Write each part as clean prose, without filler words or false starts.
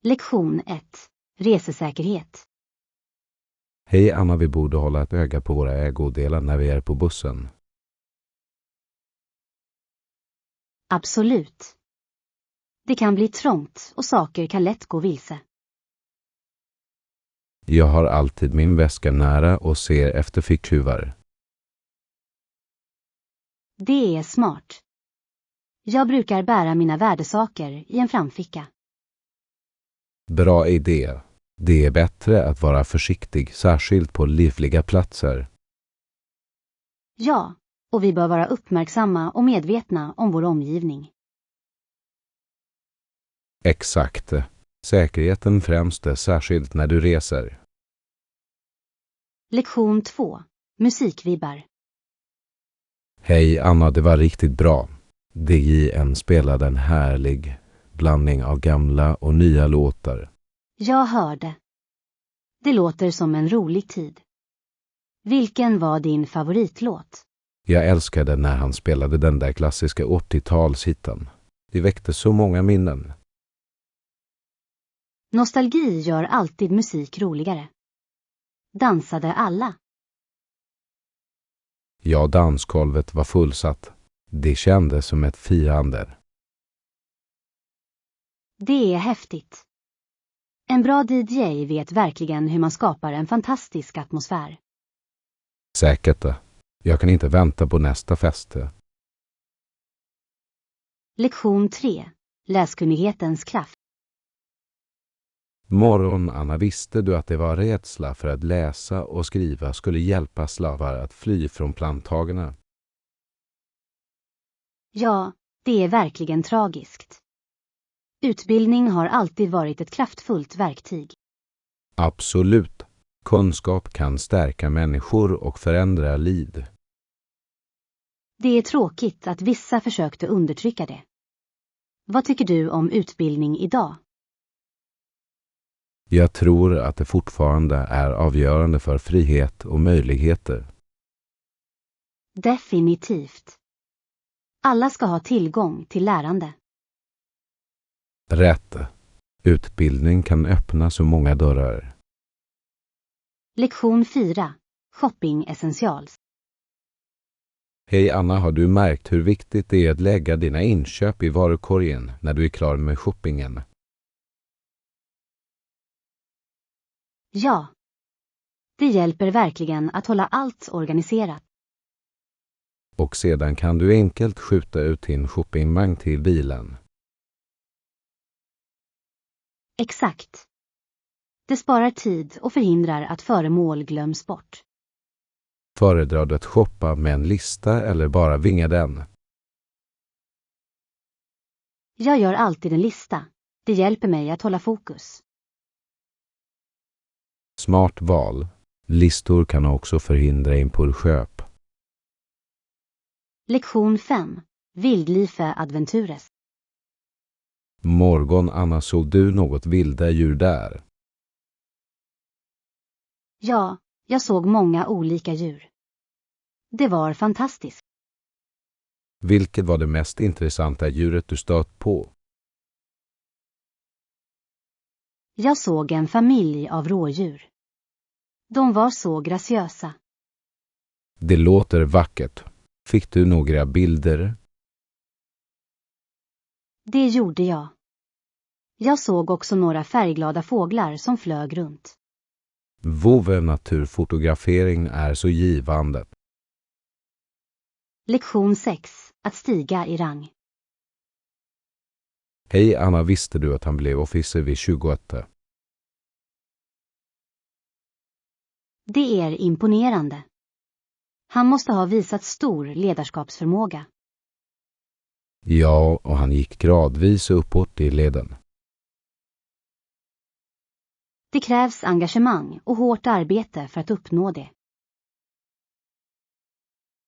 Lektion 1. Resesäkerhet. Hej Anna, vi borde hålla ett öga på våra ägodelar när vi är på bussen. Absolut. Det kan bli trångt och saker kan lätt gå vilse. Jag har alltid min väska nära och ser efter ficktjuvar. Det är smart. Jag brukar bära mina värdesaker i en framficka. Bra idé. Det är bättre att vara försiktig, särskilt på livliga platser. Ja, och vi bör vara uppmärksamma och medvetna om vår omgivning. Exakt. Säkerheten främst, särskilt när du reser. Lektion 2. Musikvibbar. Hej Anna, det var riktigt bra. DJ:n spelade en härlig blandning av gamla och nya låtar. Jag hörde. Det låter som en rolig tid. Vilken var din favoritlåt? Jag älskade när han spelade den där klassiska 80-talshitten. Det väckte så många minnen. Nostalgi gör alltid musik roligare. Dansade alla? Ja, dansgolvet var fullsatt. Det kändes som ett firande. Det är häftigt. En bra DJ vet verkligen hur man skapar en fantastisk atmosfär. Säkert. Jag kan inte vänta på nästa fest. Lektion 3. Läskunnighetens kraft. Morgon, Anna, visste du att det var rädsla för att läsa och skriva skulle hjälpa slavar att fly från planthagarna? Ja, det är verkligen tragiskt. Utbildning har alltid varit ett kraftfullt verktyg. Absolut. Kunskap kan stärka människor och förändra liv. Det är tråkigt att vissa försökte undertrycka det. Vad tycker du om utbildning idag? Jag tror att det fortfarande är avgörande för frihet och möjligheter. Definitivt. Alla ska ha tillgång till lärande. Rätt. Utbildning kan öppna så många dörrar. Lektion 4. Shopping essentials. Hej Anna, har du märkt hur viktigt det är att lägga dina inköp i varukorgen när du är klar med shoppingen? Ja. Det hjälper verkligen att hålla allt organiserat. Och sedan kan du enkelt skjuta ut din shoppingvagn till bilen. Exakt. Det sparar tid och förhindrar att föremål glöms bort. Föredrar du att shoppa med en lista eller bara vinga den? Jag gör alltid en lista. Det hjälper mig att hålla fokus. Smart val. Listor kan också förhindra impulsköp. Lektion 5. Vildlife adventures. Morgon, Anna, såg du något vilda djur där? Ja, jag såg många olika djur. Det var fantastiskt. Vilket var det mest intressanta djuret du stött på? Jag såg en familj av rådjur. De var så graciösa. Det låter vackert. Fick du några bilder? Det gjorde jag. Jag såg också några färgglada fåglar som flög runt. Vove naturfotografering är så givande. Lektion 6. Att stiga i rang. Hej Anna, visste du att han blev officer vid 21? Det är imponerande. Han måste ha visat stor ledarskapsförmåga. Ja, och han gick gradvis uppåt i leden. Det krävs engagemang och hårt arbete för att uppnå det.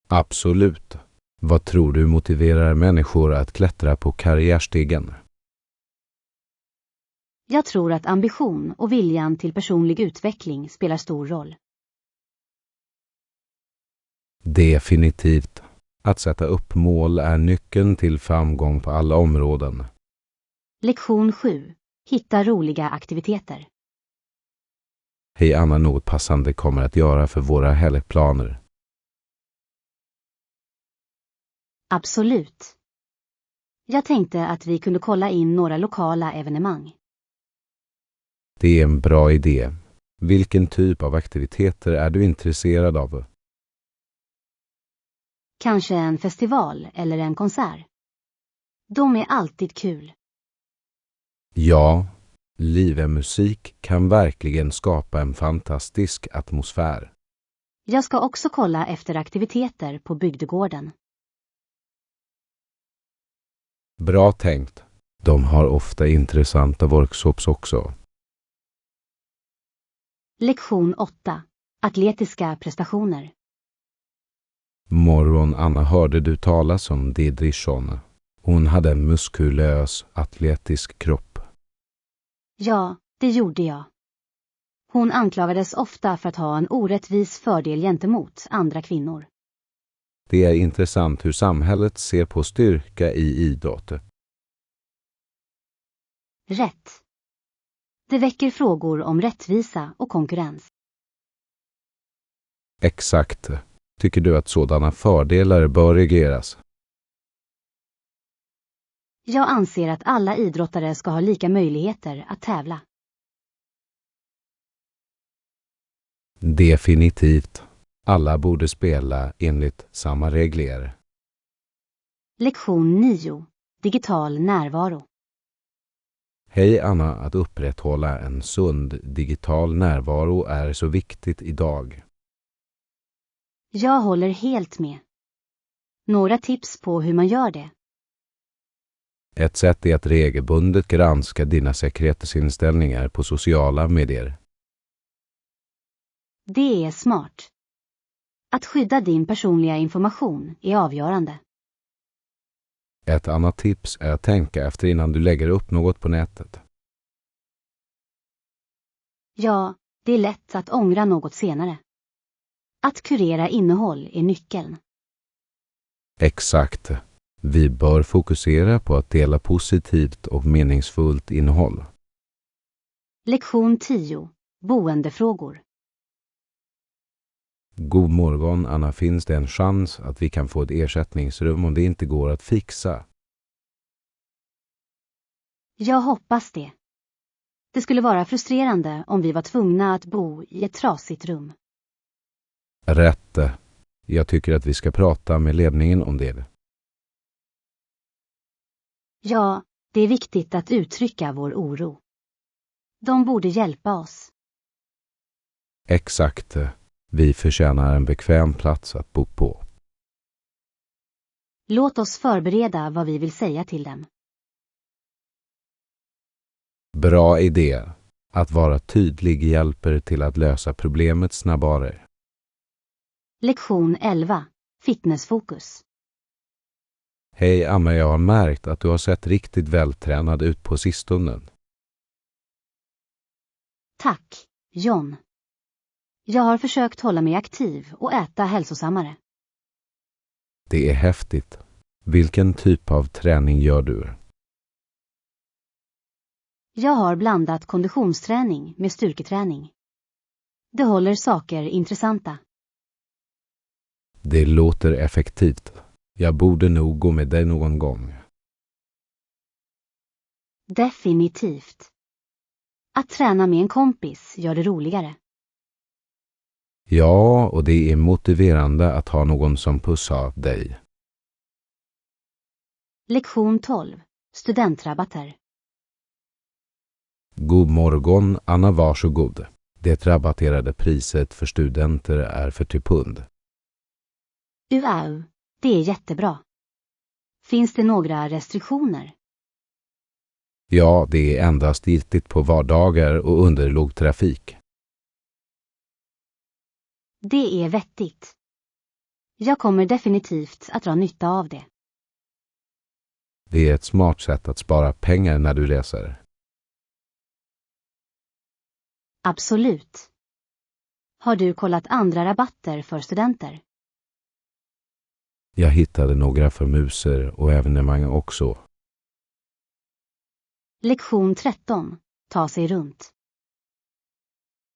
Absolut. Vad tror du motiverar människor att klättra på karriärstegen? Jag tror att ambition och viljan till personlig utveckling spelar stor roll. Definitivt. Att sätta upp mål är nyckeln till framgång på alla områden. Lektion 7. Hitta roliga aktiviteter. Hej Anna, något passande kommer att göra för våra helgplaner. Absolut. Jag tänkte att vi kunde kolla in några lokala evenemang. Det är en bra idé. Vilken typ av aktiviteter är du intresserad av? Kanske en festival eller en konsert. De är alltid kul. Ja, livemusik kan verkligen skapa en fantastisk atmosfär. Jag ska också kolla efter aktiviteter på bygdegården. Bra tänkt. De har ofta intressanta workshops också. Lektion 8. Atletiska prestationer. Morgon Anna, hörde du talas om Didrishon? Hon hade en muskulös, atletisk kropp. Ja, det gjorde jag. Hon anklagades ofta för att ha en orättvis fördel gentemot andra kvinnor. Det är intressant hur samhället ser på styrka i idrott. Rätt. Det väcker frågor om rättvisa och konkurrens. Exakt. Tycker du att sådana fördelar bör regleras? Jag anser att alla idrottare ska ha lika möjligheter att tävla. Definitivt. Alla borde spela enligt samma regler. Lektion 9. Digital närvaro. Hej Anna, att upprätthålla en sund digital närvaro är så viktigt idag. Jag håller helt med. Några tips på hur man gör det. Ett sätt är att regelbundet granska dina säkerhetsinställningar på sociala medier. Det är smart. Att skydda din personliga information är avgörande. Ett annat tips är att tänka efter innan du lägger upp något på nätet. Ja, det är lätt att ångra något senare. Att kurera innehåll är nyckeln. Exakt. Vi bör fokusera på att dela positivt och meningsfullt innehåll. Lektion 10. Boendefrågor. God morgon Anna, finns det en chans att vi kan få ett ersättningsrum om det inte går att fixa? Jag hoppas det. Det skulle vara frustrerande om vi var tvungna att bo i ett trasigt rum. Rätt. Jag tycker att vi ska prata med ledningen om det. Ja, det är viktigt att uttrycka vår oro. De borde hjälpa oss. Exakt. Vi förtjänar en bekväm plats att bo på. Låt oss förbereda vad vi vill säga till dem. Bra idé. Att vara tydlig hjälper till att lösa problemet snabbare. Lektion 11. Fitnessfokus. Hej Anna, jag har märkt att du har sett riktigt vältränad ut på sistone. Tack, John. Jag har försökt hålla mig aktiv och äta hälsosammare. Det är häftigt. Vilken typ av träning gör du? Jag har blandat konditionsträning med styrketräning. Det håller saker intressanta. Det låter effektivt. Jag borde nog gå med dig någon gång. Definitivt. Att träna med en kompis gör det roligare. Ja, och det är motiverande att ha någon som pussar dig. Lektion 12. Studentrabatter. God morgon, Anna, varsågod. Det rabatterade priset för studenter är 40 pund. Uau, det är jättebra. Finns det några restriktioner? Ja, det är endast giltigt på vardagar och under låg trafik. Det är vettigt. Jag kommer definitivt att dra nytta av det. Det är ett smart sätt att spara pengar när du reser. Absolut. Har du kollat andra rabatter för studenter? Jag hittade några för muser och evenemang också. Lektion 13. Ta sig runt.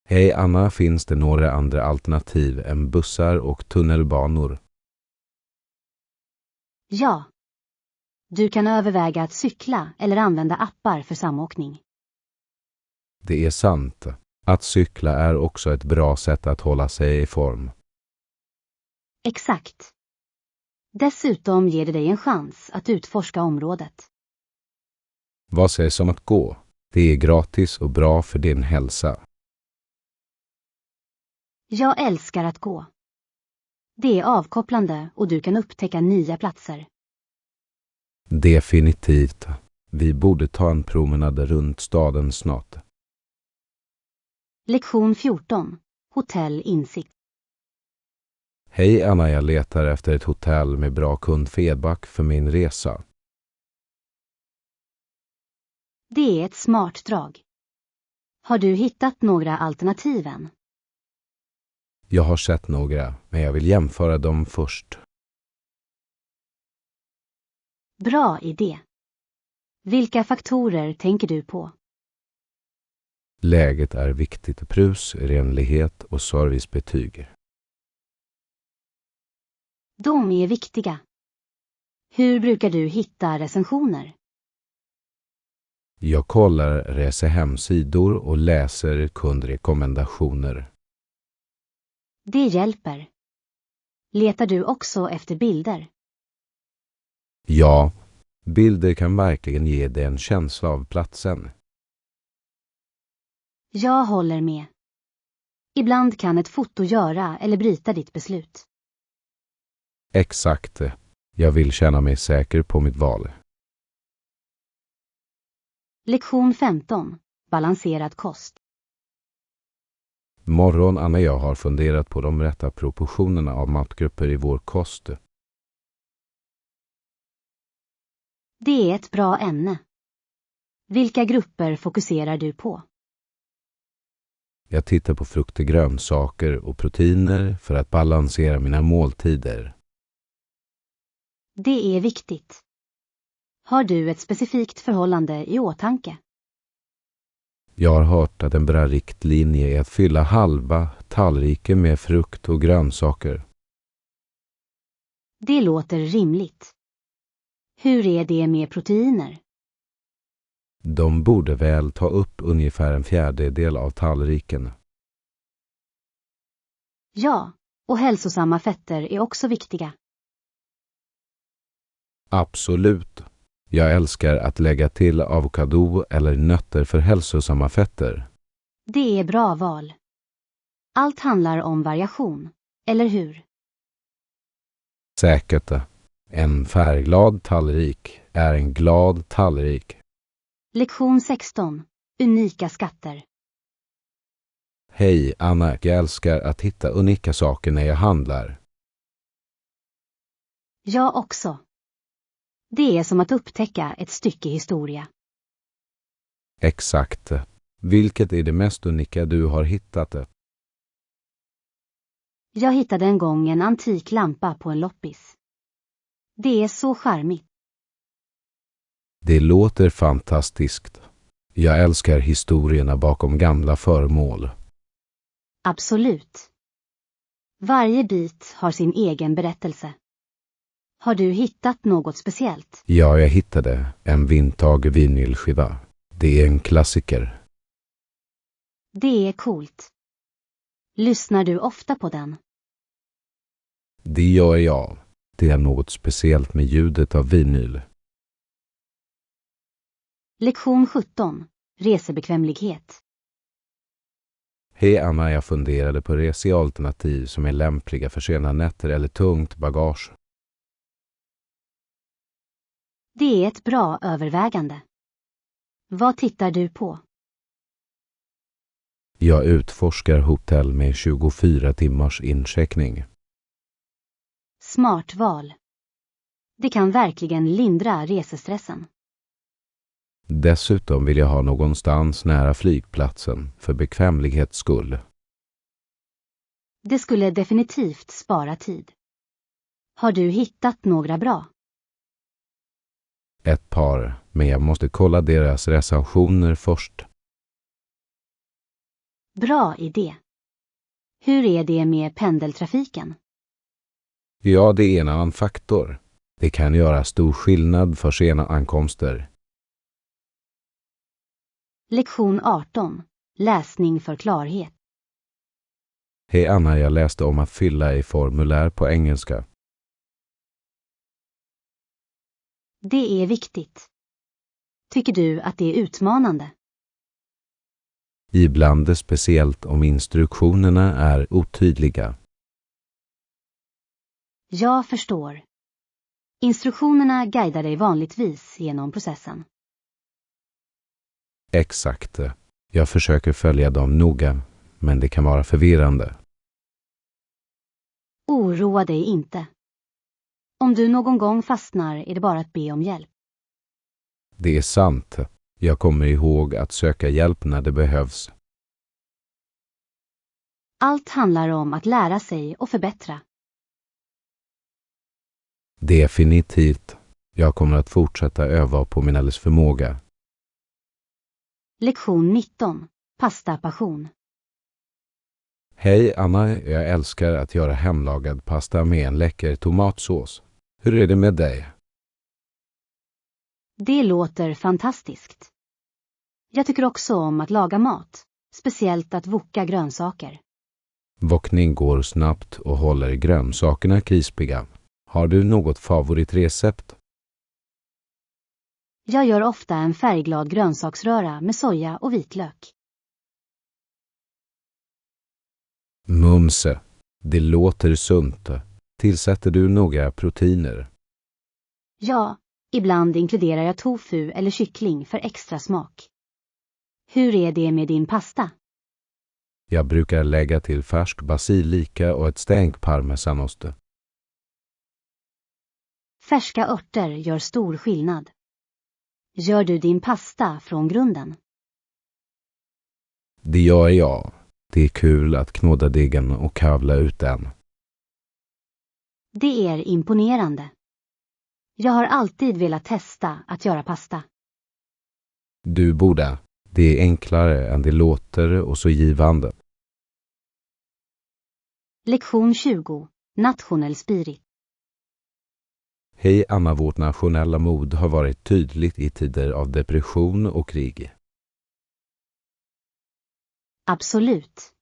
Hej Anna, finns det några andra alternativ än bussar och tunnelbanor? Ja. Du kan överväga att cykla eller använda appar för samåkning. Det är sant. Att cykla är också ett bra sätt att hålla sig i form. Exakt. Dessutom ger det dig en chans att utforska området. Vad sägs om att gå? Det är gratis och bra för din hälsa. Jag älskar att gå. Det är avkopplande och du kan upptäcka nya platser. Definitivt. Vi borde ta en promenad runt staden snart. Lektion 14. Hotell Insikt. Hej Anna, jag letar efter ett hotell med bra kundfeedback för min resa. Det är ett smart drag. Har du hittat några alternativ än? Jag har sett några, men jag vill jämföra dem först. Bra idé. Vilka faktorer tänker du på? Läget är viktigt, prus, renlighet och servicebetyg. De är viktiga. Hur brukar du hitta recensioner? Jag kollar resehemsidor och läser kundrekommendationer. Det hjälper. Letar du också efter bilder? Ja, bilder kan verkligen ge dig en känsla av platsen. Jag håller med. Ibland kan ett foto göra eller bryta ditt beslut. Exakt. Jag vill känna mig säker på mitt val. Lektion 15. Balanserad kost. Morgon Anna, jag har funderat på de rätta proportionerna av matgrupper i vår kost. Det är ett bra ämne. Vilka grupper fokuserar du på? Jag tittar på frukter, grönsaker och proteiner för att balansera mina måltider. Det är viktigt. Har du ett specifikt förhållande i åtanke? Jag har hört att en bra riktlinje är att fylla halva tallriken med frukt och grönsaker. Det låter rimligt. Hur är det med proteiner? De borde väl ta upp ungefär en fjärdedel av tallriken. Ja, och hälsosamma fetter är också viktiga. Absolut. Jag älskar att lägga till avokado eller nötter för hälsosamma fetter. Det är bra val. Allt handlar om variation, eller hur? Säkert. En färgglad tallrik är en glad tallrik. Lektion 16. Unika skatter. Hej Anna, jag älskar att hitta unika saker när jag handlar. Jag också. Det är som att upptäcka ett stycke historia. Exakt. Vilket är det mest unika du har hittat? Jag hittade en gång en antik lampa på en loppis. Det är så charmigt. Det låter fantastiskt. Jag älskar historierna bakom gamla föremål. Absolut. Varje bit har sin egen berättelse. Har du hittat något speciellt? Ja, jag hittade en vintage vinylskiva. Det är en klassiker. Det är coolt. Lyssnar du ofta på den? Det gör jag. Det är något speciellt med ljudet av vinyl. Lektion 17. Resebekvämlighet. Hej Anna, jag funderade på resealternativ som är lämpliga för sena nätter eller tungt bagage. Det är ett bra övervägande. Vad tittar du på? Jag utforskar hotell med 24 timmars incheckning. Smart val. Det kan verkligen lindra resestressen. Dessutom vill jag ha någonstans nära flygplatsen för bekvämlighets skull. Det skulle definitivt spara tid. Har du hittat några bra? Ett par, men jag måste kolla deras recensioner först. Bra idé. Hur är det med pendeltrafiken? Ja, det är en annan faktor. Det kan göra stor skillnad för sena ankomster. Lektion 18. Läsning för klarhet. Hej Anna, jag läste om att fylla i formulär på engelska. Det är viktigt. Tycker du att det är utmanande? Ibland, speciellt om instruktionerna är otydliga. Jag förstår. Instruktionerna guidar dig vanligtvis genom processen. Exakt. Jag försöker följa dem noga, men det kan vara förvirrande. Oroa dig inte. Om du någon gång fastnar är det bara att be om hjälp. Det är sant. Jag kommer ihåg att söka hjälp när det behövs. Allt handlar om att lära sig och förbättra. Definitivt. Jag kommer att fortsätta öva på min alldeles förmåga. Lektion 19. Pasta passion. Hej Anna, jag älskar att göra hemlagad pasta med en läcker tomatsås. Hur är det med dig? Det låter fantastiskt. Jag tycker också om att laga mat, speciellt att woka grönsaker. Wokning går snabbt och håller grönsakerna krispiga. Har du något favoritrecept? Jag gör ofta en färgglad grönsaksröra med soja och vitlök. Mumse. Det låter sunt. Tillsätter du några proteiner? Ja, ibland inkluderar jag tofu eller kyckling för extra smak. Hur är det med din pasta? Jag brukar lägga till färsk basilika och ett stänk parmesanost. Färska örter gör stor skillnad. Gör du din pasta från grunden? Det gör jag. Det är kul att knåda degen och kavla ut den. Det är imponerande. Jag har alltid velat testa att göra pasta. Du borde. Det är enklare än det låter och så givande. Lektion 20. Nationell spirit. Hej Anna, vårt nationella mod har varit tydligt i tider av depression och krig. Absolut.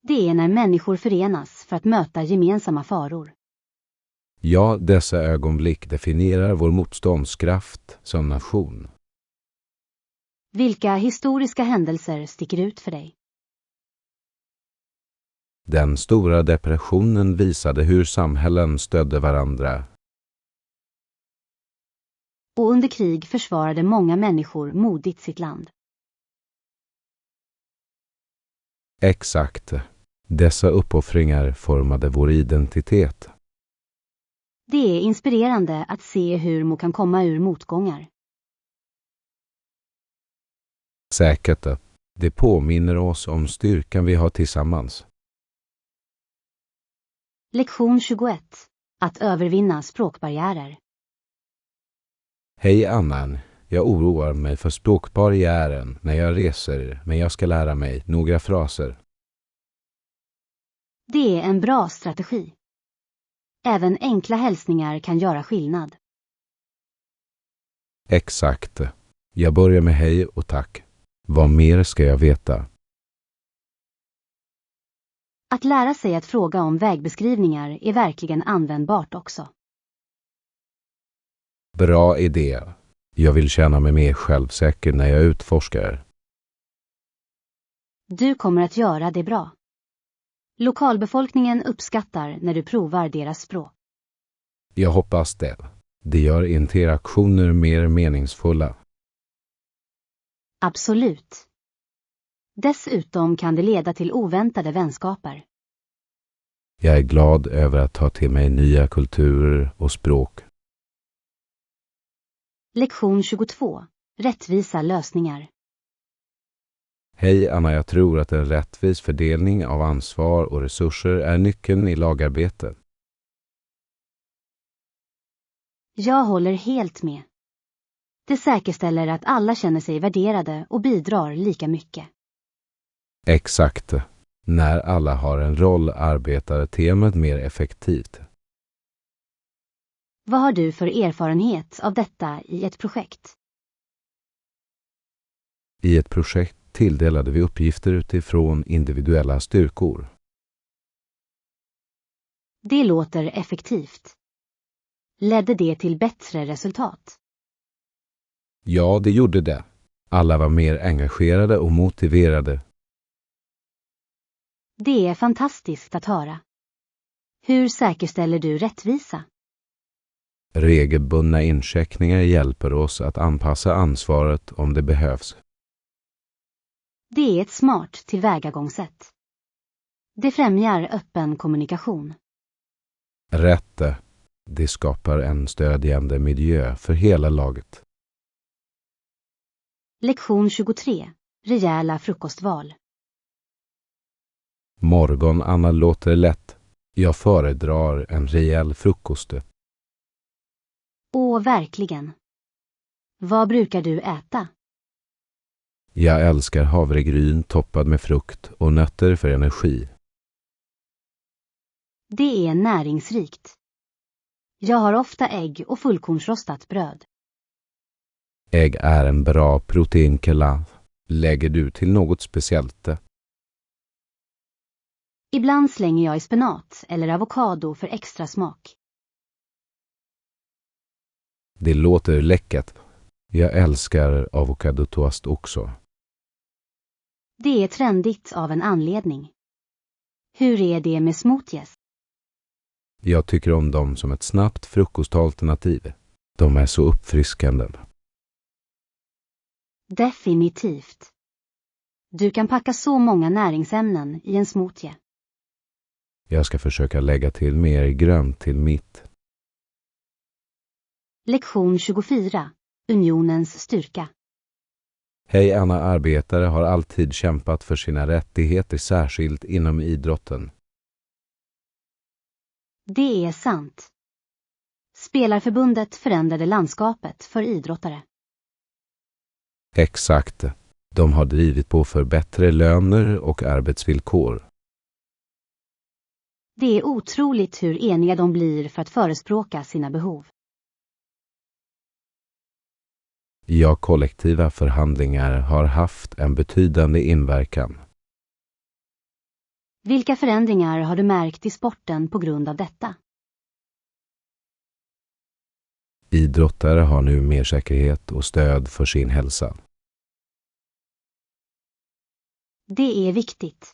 Det är när människor förenas för att möta gemensamma faror. Ja, dessa ögonblick definierar vår motståndskraft som nation. Vilka historiska händelser sticker ut för dig? Den stora depressionen visade hur samhällen stödde varandra. Och under krig försvarade många människor modigt sitt land. Exakt. Dessa uppoffringar formade vår identitet. Det är inspirerande att se hur man kan komma ur motgångar. Säkert. Det påminner oss om styrkan vi har tillsammans. Lektion 21. Att övervinna språkbarriärer. Hej Anna, jag oroar mig för språkbarriären när jag reser, men jag ska lära mig några fraser. Det är en bra strategi. Även enkla hälsningar kan göra skillnad. Exakt. Jag börjar med hej och tack. Vad mer ska jag veta? Att lära sig att fråga om vägbeskrivningar är verkligen användbart också. Bra idé. Jag vill känna mig mer självsäker när jag utforskar. Du kommer att göra det bra. Lokalbefolkningen uppskattar när du provar deras språk. Jag hoppas det. Det gör interaktioner mer meningsfulla. Absolut. Dessutom kan det leda till oväntade vänskaper. Jag är glad över att ta till mig nya kulturer och språk. Lektion 22. Rättvisa lösningar. Hej Anna, jag tror att en rättvis fördelning av ansvar och resurser är nyckeln i lagarbete. Jag håller helt med. Det säkerställer att alla känner sig värderade och bidrar lika mycket. Exakt. När alla har en roll arbetar teamet mer effektivt. Vad har du för erfarenhet av detta i ett projekt? I ett projekt tilldelade vi uppgifter utifrån individuella styrkor. Det låter effektivt. Ledde det till bättre resultat? Ja, det gjorde det. Alla var mer engagerade och motiverade. Det är fantastiskt att höra. Hur säkerställer du rättvisa? Regelbundna incheckningar hjälper oss att anpassa ansvaret om det behövs. Det är ett smart tillvägagångssätt. Det främjar öppen kommunikation. Rätt. Det skapar en stödjande miljö för hela laget. Lektion 23. Rejäla frukostval. Morgon, Anna, låter lätt. Jag föredrar en rejäl frukost. Åh, verkligen. Vad brukar du äta? Jag älskar havregryn toppad med frukt och nötter för energi. Det är näringsrikt. Jag har ofta ägg och fullkornsrostat bröd. Ägg är en bra proteinkälla. Lägger du till något speciellt? Ibland slänger jag i spenat eller avokado för extra smak. Det låter läckert. Jag älskar avokadotoast också. Det är trendigt av en anledning. Hur är det med smoothies? Jag tycker om dem som ett snabbt frukostalternativ. De är så uppfriskande. Definitivt. Du kan packa så många näringsämnen i en smoothie. Jag ska försöka lägga till mer grönt till mitt. Lektion 24. Unionens styrka. Hej, Anna, arbetare har alltid kämpat för sina rättigheter, särskilt inom idrotten. Det är sant. Spelarförbundet förändrade landskapet för idrottare. Exakt. De har drivit på för bättre löner och arbetsvillkor. Det är otroligt hur eniga de blir för att förespråka sina behov. Ja, kollektiva förhandlingar har haft en betydande inverkan. Vilka förändringar har du märkt i sporten på grund av detta? Idrottare har nu mer säkerhet och stöd för sin hälsa. Det är viktigt.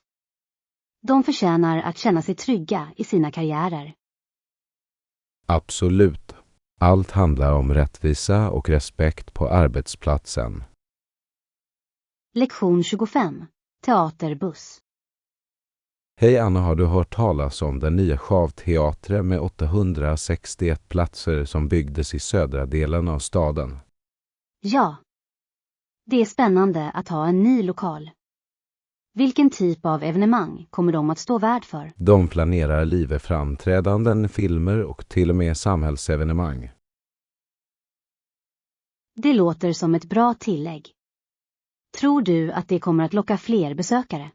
De förtjänar att känna sig trygga i sina karriärer. Absolut. Allt handlar om rättvisa och respekt på arbetsplatsen. Lektion 25. Teaterbuss. Hej Anna, har du hört talas om den nya Schavteatern med 861 platser som byggdes i södra delen av staden? Ja. Det är spännande att ha en ny lokal. Vilken typ av evenemang kommer de att stå värd för? De planerar liveframträdanden, filmer och till och med samhällsevenemang. Det låter som ett bra tillägg. Tror du att det kommer att locka fler besökare?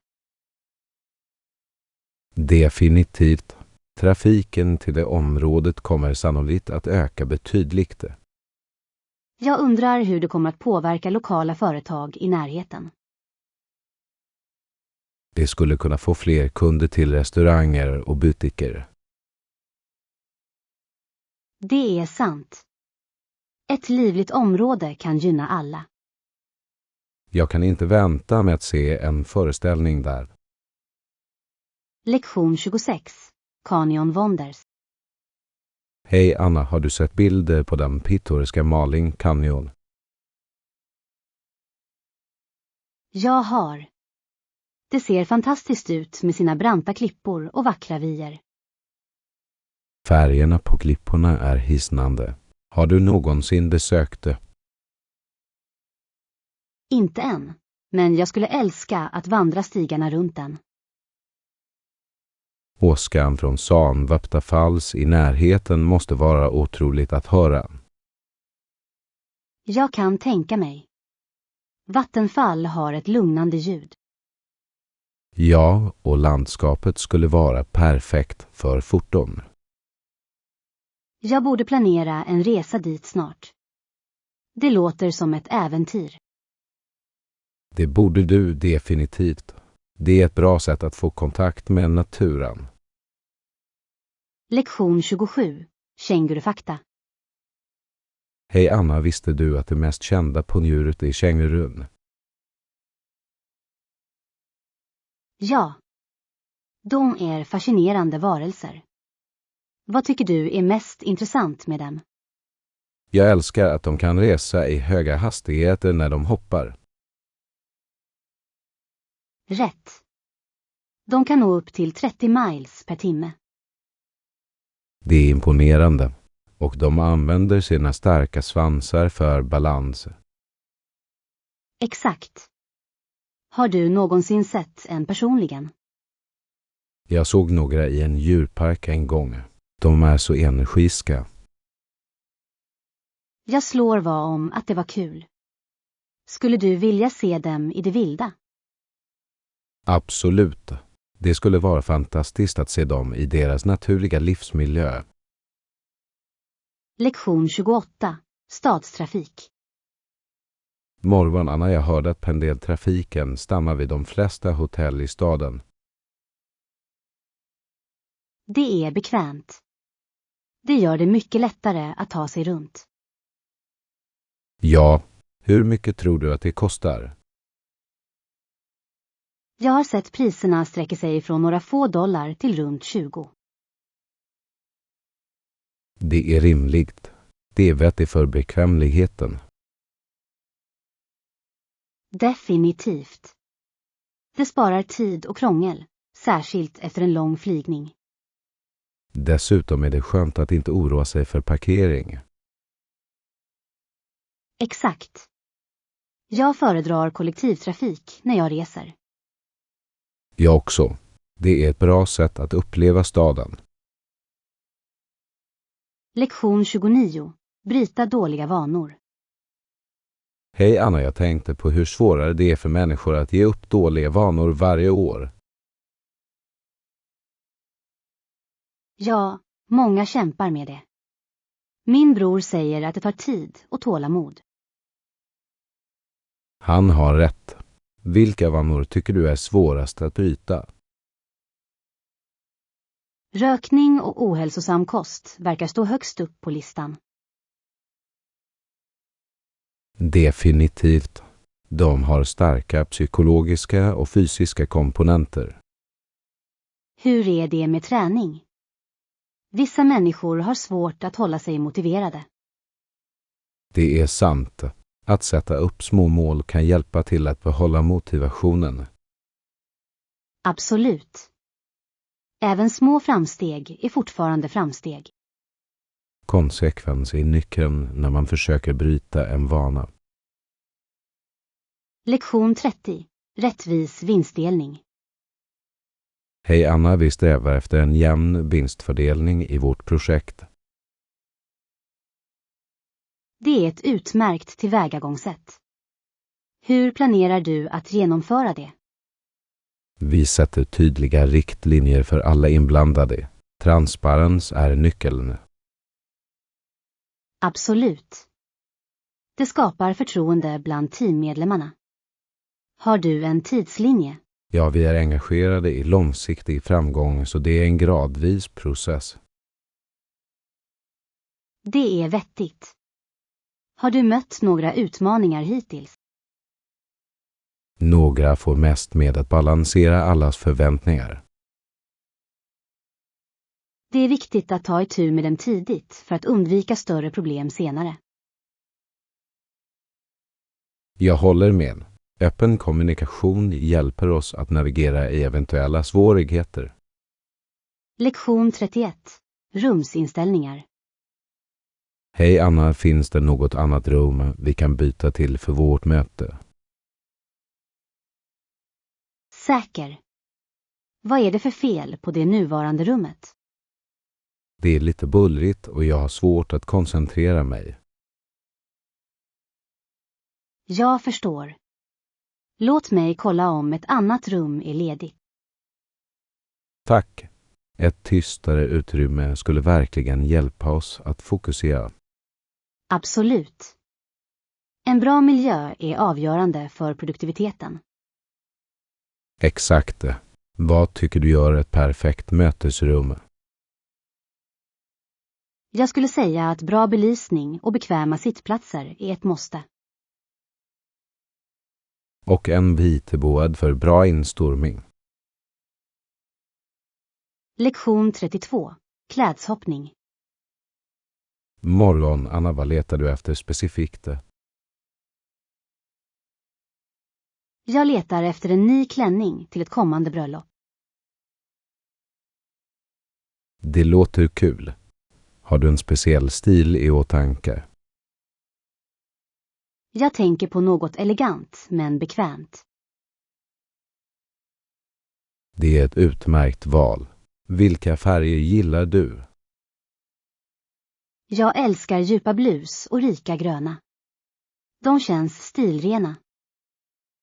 Definitivt. Trafiken till det området kommer sannolikt att öka betydligt. Jag undrar hur det kommer att påverka lokala företag i närheten. Det skulle kunna få fler kunder till restauranger och butiker. Det är sant. Ett livligt område kan gynna alla. Jag kan inte vänta med att se en föreställning där. Lektion 26. Canyon Wonders. Hej Anna, har du sett bilder på den pittoreska Malin Canyon? Jag har. Det ser fantastiskt ut med sina branta klippor och vackra vyer. Färgerna på klipporna är hisnande. Har du någonsin besökt det? Inte än, men jag skulle älska att vandra stigarna runt den. Åskan från Sanvapta Falls i närheten måste vara otroligt att höra. Jag kan tänka mig. Vattenfall har ett lugnande ljud. Ja, och landskapet skulle vara perfekt för foton. Jag borde planera en resa dit snart. Det låter som ett äventyr. Det borde du definitivt. Det är ett bra sätt att få kontakt med naturen. Lektion 27. Kängurufakta. Hej Anna, visste du att det mest kända pondjuret är kängurun? Ja. De är fascinerande varelser. Vad tycker du är mest intressant med dem? Jag älskar att de kan resa i höga hastigheter när de hoppar. Rätt. De kan nå upp till 30 miles per timme. Det är imponerande. Och de använder sina starka svansar för balans. Exakt. Har du någonsin sett en personligen? Jag såg några i en djurpark en gång. De är så energiska. Jag slår vad om att det var kul. Skulle du vilja se dem i det vilda? Absolut. Det skulle vara fantastiskt att se dem i deras naturliga livsmiljö. Lektion 28. Stadstrafik. Morgon Anna, jag hörde att pendeltrafiken stannar vid de flesta hotell i staden. Det är bekvämt. Det gör det mycket lättare att ta sig runt. Ja, hur mycket tror du att det kostar? Jag har sett priserna sträcker sig från några få dollar till runt 20. Det är rimligt. Det är vettigt för bekvämligheten. Definitivt. Det sparar tid och krångel, särskilt efter en lång flygning. Dessutom är det skönt att inte oroa sig för parkering. Exakt. Jag föredrar kollektivtrafik när jag reser. Jag också. Det är ett bra sätt att uppleva staden. Lektion 29. Bryta dåliga vanor. Hej Anna, jag tänkte på hur svårare det är för människor att ge upp dåliga vanor varje år. Ja, många kämpar med det. Min bror säger att det tar tid och tålamod. Han har rätt. Vilka vanor tycker du är svårast att bryta? Rökning och ohälsosam kost verkar stå högst upp på listan. Definitivt. De har starka psykologiska och fysiska komponenter. Hur är det med träning? Vissa människor har svårt att hålla sig motiverade. Det är sant. Att sätta upp små mål kan hjälpa till att behålla motivationen. Absolut. Även små framsteg är fortfarande framsteg. Konsekvens är nyckeln när man försöker bryta en vana. Lektion 30. Rättvis vinstdelning. Hej Anna, vi strävar efter en jämn vinstfördelning i vårt projekt. Det är ett utmärkt tillvägagångssätt. Hur planerar du att genomföra det? Vi sätter tydliga riktlinjer för alla inblandade. Transparens är nyckeln. Absolut. Det skapar förtroende bland teammedlemmarna. Har du en tidslinje? Ja, vi är engagerade i långsiktig framgång, så det är en gradvis process. Det är vettigt. Har du mött några utmaningar hittills? Några får mest med att balansera allas förväntningar. Det är viktigt att ta itu med dem tidigt för att undvika större problem senare. Jag håller med. Öppen kommunikation hjälper oss att navigera i eventuella svårigheter. Lektion 31. Rumsinställningar. Hej Anna, finns det något annat rum vi kan byta till för vårt möte? Säker. Vad är det för fel på det nuvarande rummet? Det är lite bullrigt och jag har svårt att koncentrera mig. Jag förstår. Låt mig kolla om ett annat rum är ledigt. Tack. Ett tystare utrymme skulle verkligen hjälpa oss att fokusera. Absolut. En bra miljö är avgörande för produktiviteten. Exakt. Vad tycker du gör ett perfekt mötesrum? Jag skulle säga att bra belysning och bekväma sittplatser är ett måste. Och en vitbord för bra instormning. Lektion 32. Klädshoppning. Morgon, Anna, vad letar du efter specifikt? Jag letar efter en ny klänning till ett kommande bröllop. Det låter kul. Har du en speciell stil i åtanke? Jag tänker på något elegant men bekvämt. Det är ett utmärkt val. Vilka färger gillar du? Jag älskar djupa blus och rika gröna. De känns stilrena.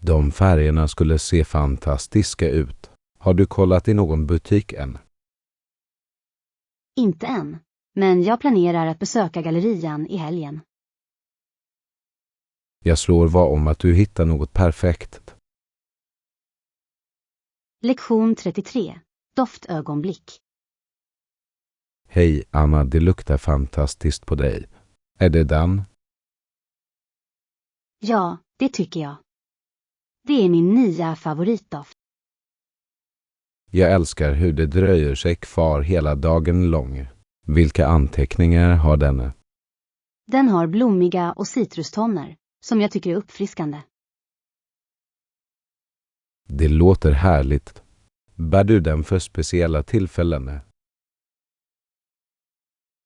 De färgerna skulle se fantastiska ut. Har du kollat i någon butik än? Inte än, men jag planerar att besöka gallerian i helgen. Jag slår vad om att du hittar något perfekt. Lektion 33. Doftögonblick. Hej Anna, det luktar fantastiskt på dig. Är det den? Ja, det tycker jag. Det är min nya favoritdoft. Jag älskar hur det dröjer sig kvar hela dagen lång. Vilka anteckningar har den? Den har blommiga och citrustoner som jag tycker är uppfriskande. Det låter härligt. Bär du den för speciella tillfällen?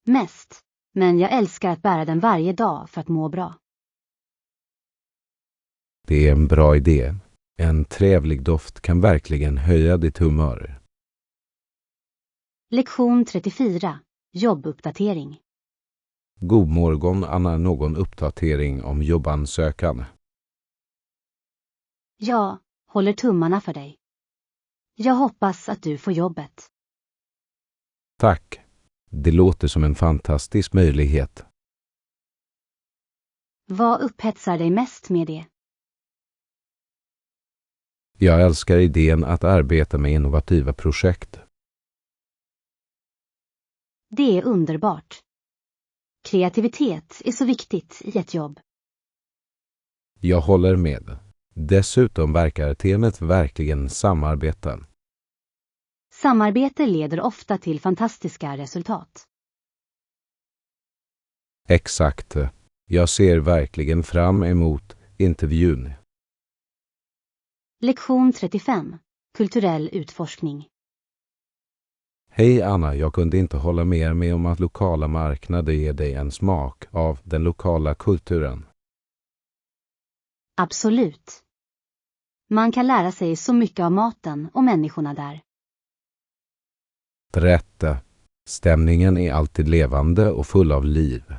Mest, men jag älskar att bära den varje dag för att må bra. Det är en bra idé. En trevlig doft kan verkligen höja ditt humör. Lektion 34. Jobbuppdatering. God morgon Anna, någon uppdatering om jobbansökan? Jag håller tummarna för dig. Jag hoppas att du får jobbet. Tack. Det låter som en fantastisk möjlighet. Vad upphetsar dig mest med det? Jag älskar idén att arbeta med innovativa projekt. Det är underbart. Kreativitet är så viktigt i ett jobb. Jag håller med. Dessutom verkar teamet verkligen samarbeta. Samarbete leder ofta till fantastiska resultat. Exakt. Jag ser verkligen fram emot intervjun. Lektion 35. Kulturell utforskning. Hej Anna, jag kunde inte hålla med om att lokala marknader ger dig en smak av den lokala kulturen. Absolut. Man kan lära sig så mycket av maten och människorna där. Berätta. Stämningen är alltid levande och full av liv.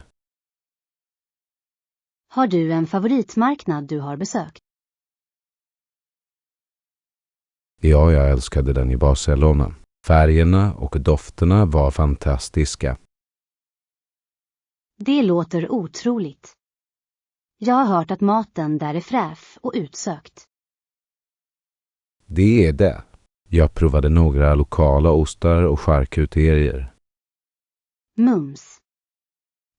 Har du en favoritmarknad du har besökt? Ja, jag älskade den i Barcelona. Färgerna och dofterna var fantastiska. Det låter otroligt. Jag har hört att maten där är fräsch och utsökt. Det är det. Jag provade några lokala ostar och charkuterier. Mums.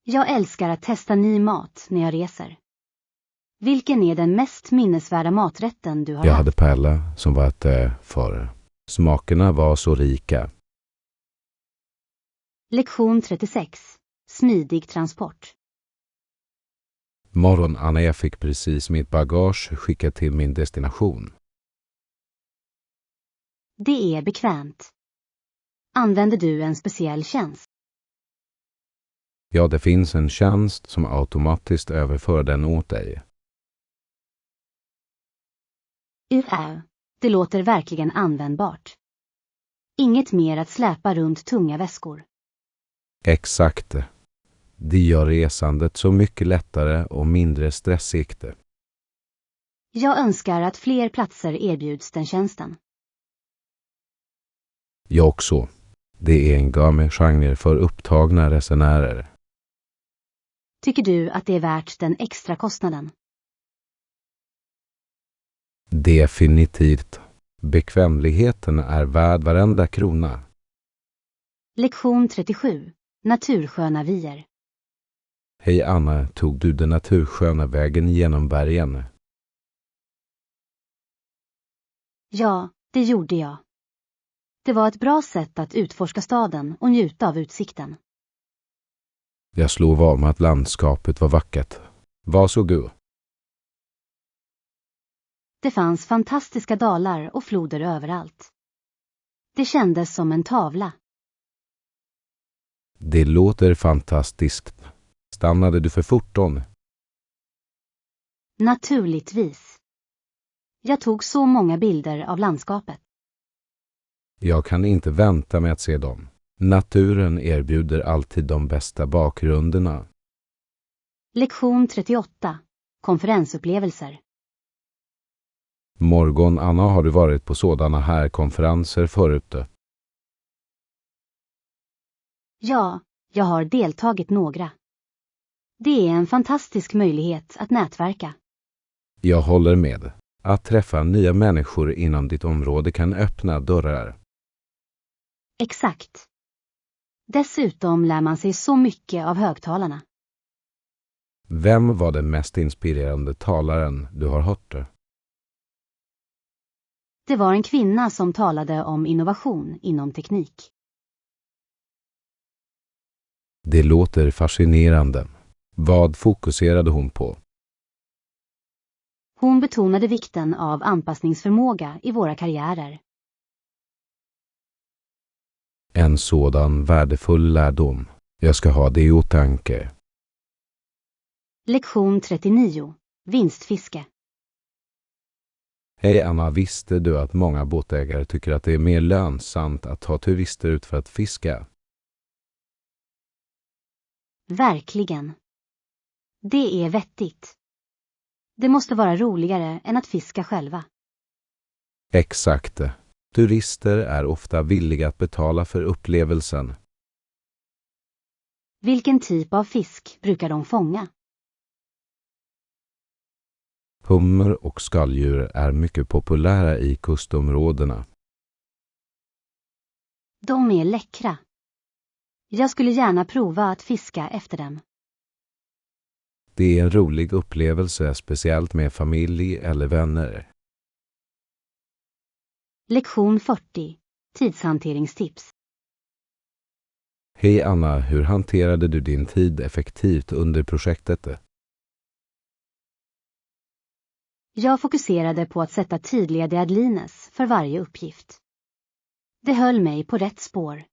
Jag älskar att testa ny mat när jag reser. Vilken är den mest minnesvärda maträtten du har Jag haft? hade paella som var för. Smakerna var så rika. Lektion 36. Smidig transport. Morgon Anna, jag fick precis mitt bagage skickat till min destination. Det är bekvämt. Använder du en speciell tjänst? Ja, det finns en tjänst som automatiskt överför den åt dig. Det låter verkligen användbart. Inget mer att släpa runt tunga väskor. Exakt. Det gör resandet så mycket lättare och mindre stressigt. Jag önskar att fler platser erbjuds den tjänsten. Jag också. Det är en game-genre för upptagna resenärer. Tycker du att det är värt den extra kostnaden? Definitivt. Bekvämligheten är värd varenda krona. Lektion 37. Natursköna vier. Hej Anna, tog du den natursköna vägen genom bergen? Ja, det gjorde jag. Det var ett bra sätt att utforska staden och njuta av utsikten. Jag slog vad med att landskapet var vackert. Vad såg du? Det fanns fantastiska dalar och floder överallt. Det kändes som en tavla. Det låter fantastiskt. Stannade du för forton? Naturligtvis. Jag tog så många bilder av landskapet. Jag kan inte vänta med att se dem. Naturen erbjuder alltid de bästa bakgrunderna. Lektion 38. Konferensupplevelser. Morgon, Anna, har du varit på sådana här konferenser förut? Ja, jag har deltagit några. Det är en fantastisk möjlighet att nätverka. Jag håller med. Att träffa nya människor inom ditt område kan öppna dörrar. Exakt. Dessutom lär man sig så mycket av högtalarna. Vem var den mest inspirerande talaren du har hört? Det var en kvinna som talade om innovation inom teknik. Det låter fascinerande. Vad fokuserade hon på? Hon betonade vikten av anpassningsförmåga i våra karriärer. En sådan värdefull lärdom. Jag ska ha det i åtanke. Lektion 39. Vinstfiske. Hej Anna, visste du att många båtägare tycker att det är mer lönsamt att ta turister ut för att fiska? Verkligen. Det är vettigt. Det måste vara roligare än att fiska själva. Exakt. Turister är ofta villiga att betala för upplevelsen. Vilken typ av fisk brukar de fånga? Hummer och skaldjur är mycket populära i kustområdena. De är läckra. Jag skulle gärna prova att fiska efter dem. Det är en rolig upplevelse, speciellt med familj eller vänner. Lektion 40. Tidshanteringstips. Hej Anna, hur hanterade du din tid effektivt under projektet? Jag fokuserade på att sätta tydliga deadlines för varje uppgift. Det höll mig på rätt spår.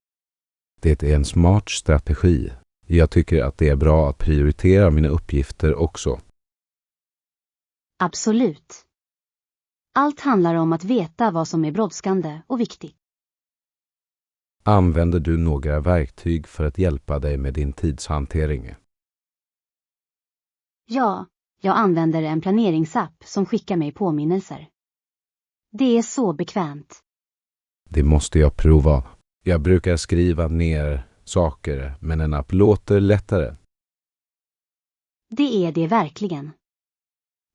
Det är en smart strategi. Jag tycker att det är bra att prioritera mina uppgifter också. Absolut. Allt handlar om att veta vad som är brådskande och viktigt. Använder du några verktyg för att hjälpa dig med din tidshantering? Ja, jag använder en planeringsapp som skickar mig påminnelser. Det är så bekvämt. Det måste jag prova. Jag brukar skriva ner saker, men en app låter lättare. Det är det verkligen.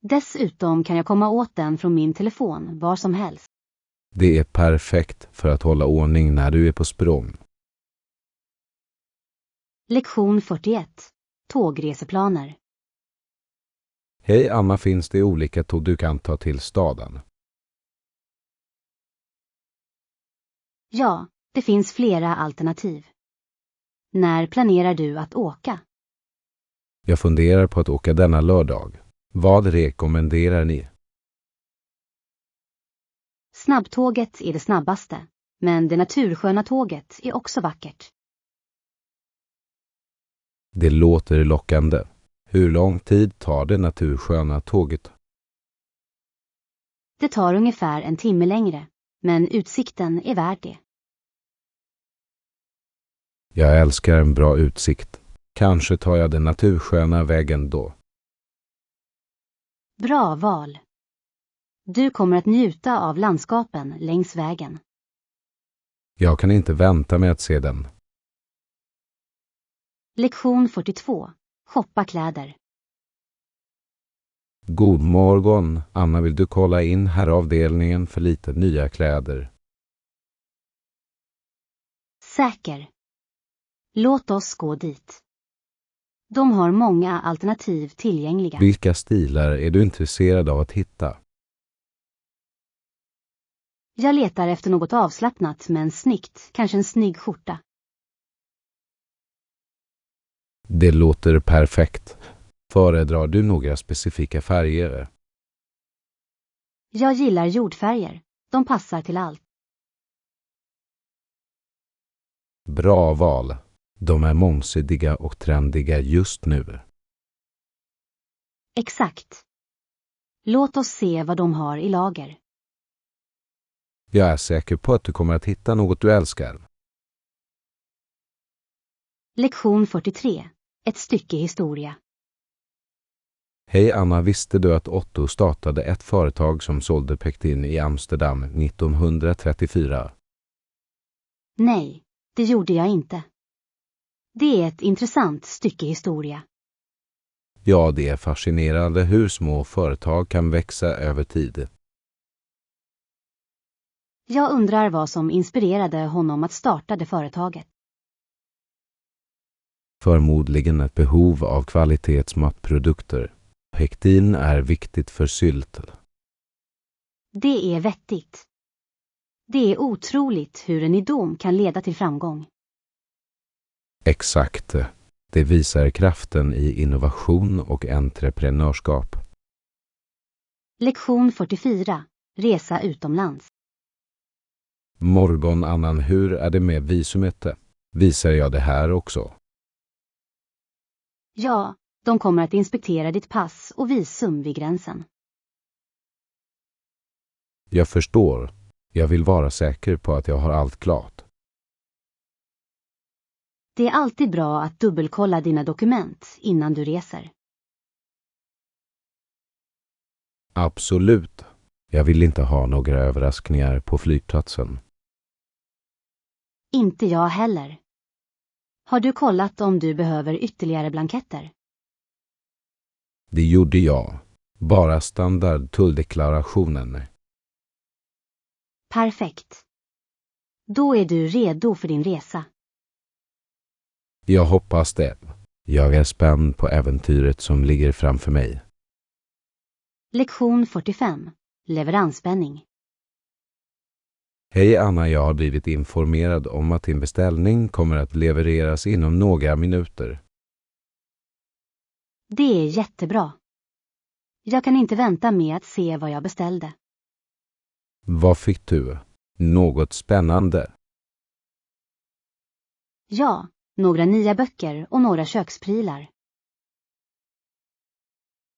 Dessutom kan jag komma åt den från min telefon var som helst. Det är perfekt för att hålla ordning när du är på språng. Lektion 41. Tågreseplaner. Hej Anna, finns det olika tåg du kan ta till staden? Ja, det finns flera alternativ. När planerar du att åka? Jag funderar på att åka denna lördag. Vad rekommenderar ni? Snabbtåget är det snabbaste, men det natursköna tåget är också vackert. Det låter lockande. Hur lång tid tar det natursköna tåget? Det tar ungefär en timme längre, men utsikten är värd det. Jag älskar en bra utsikt. Kanske tar jag den natursköna vägen då. Bra val. Du kommer att njuta av landskapen längs vägen. Jag kan inte vänta med att se den. Lektion 42. Shoppa kläder. God morgon, Anna, vill du kolla in herravdelningen för lite nya kläder? Säker. Låt oss gå dit. De har många alternativ tillgängliga. Vilka stilar är du intresserad av att hitta? Jag letar efter något avslappnat men snyggt, kanske en snygg skjorta. Det låter perfekt. Föredrar du några specifika färger? Jag gillar jordfärger. De passar till allt. Bra val. De är mångsidiga och trendiga just nu. Exakt. Låt oss se vad de har i lager. Jag är säker på att du kommer att hitta något du älskar. Lektion 43. Ett stycke historia. Hej Anna, visste du att Otto startade ett företag som sålde pektin i Amsterdam 1934? Nej, det gjorde jag inte. Det är ett intressant stycke historia. Ja, det är fascinerande hur små företag kan växa över tid. Jag undrar vad som inspirerade honom att starta det företaget. Förmodligen ett behov av kvalitetsmatprodukter. Pektin är viktigt för sylt. Det är vettigt. Det är otroligt hur en idom kan leda till framgång. Exakt. Det visar kraften i innovation och entreprenörskap. Lektion 44. Resa utomlands. Morgon Annan, hur är det med visumet? Visar jag det här också? Ja, de kommer att inspektera ditt pass och visum vid gränsen. Jag förstår. Jag vill vara säker på att jag har allt klart. Det är alltid bra att dubbelkolla dina dokument innan du reser. Absolut. Jag vill inte ha några överraskningar på flygplatsen. Inte jag heller. Har du kollat om du behöver ytterligare blanketter? Det gjorde jag. Bara standard tulldeklarationen. Perfekt. Då är du redo för din resa. Jag hoppas det. Jag är spänd på äventyret som ligger framför mig. Lektion 45. Leveransspänning. Hej Anna, jag har blivit informerad om att din beställning kommer att levereras inom några minuter. Det är jättebra. Jag kan inte vänta med att se vad jag beställde. Vad fick du? Något spännande? Ja, några nya böcker och några köksprylar.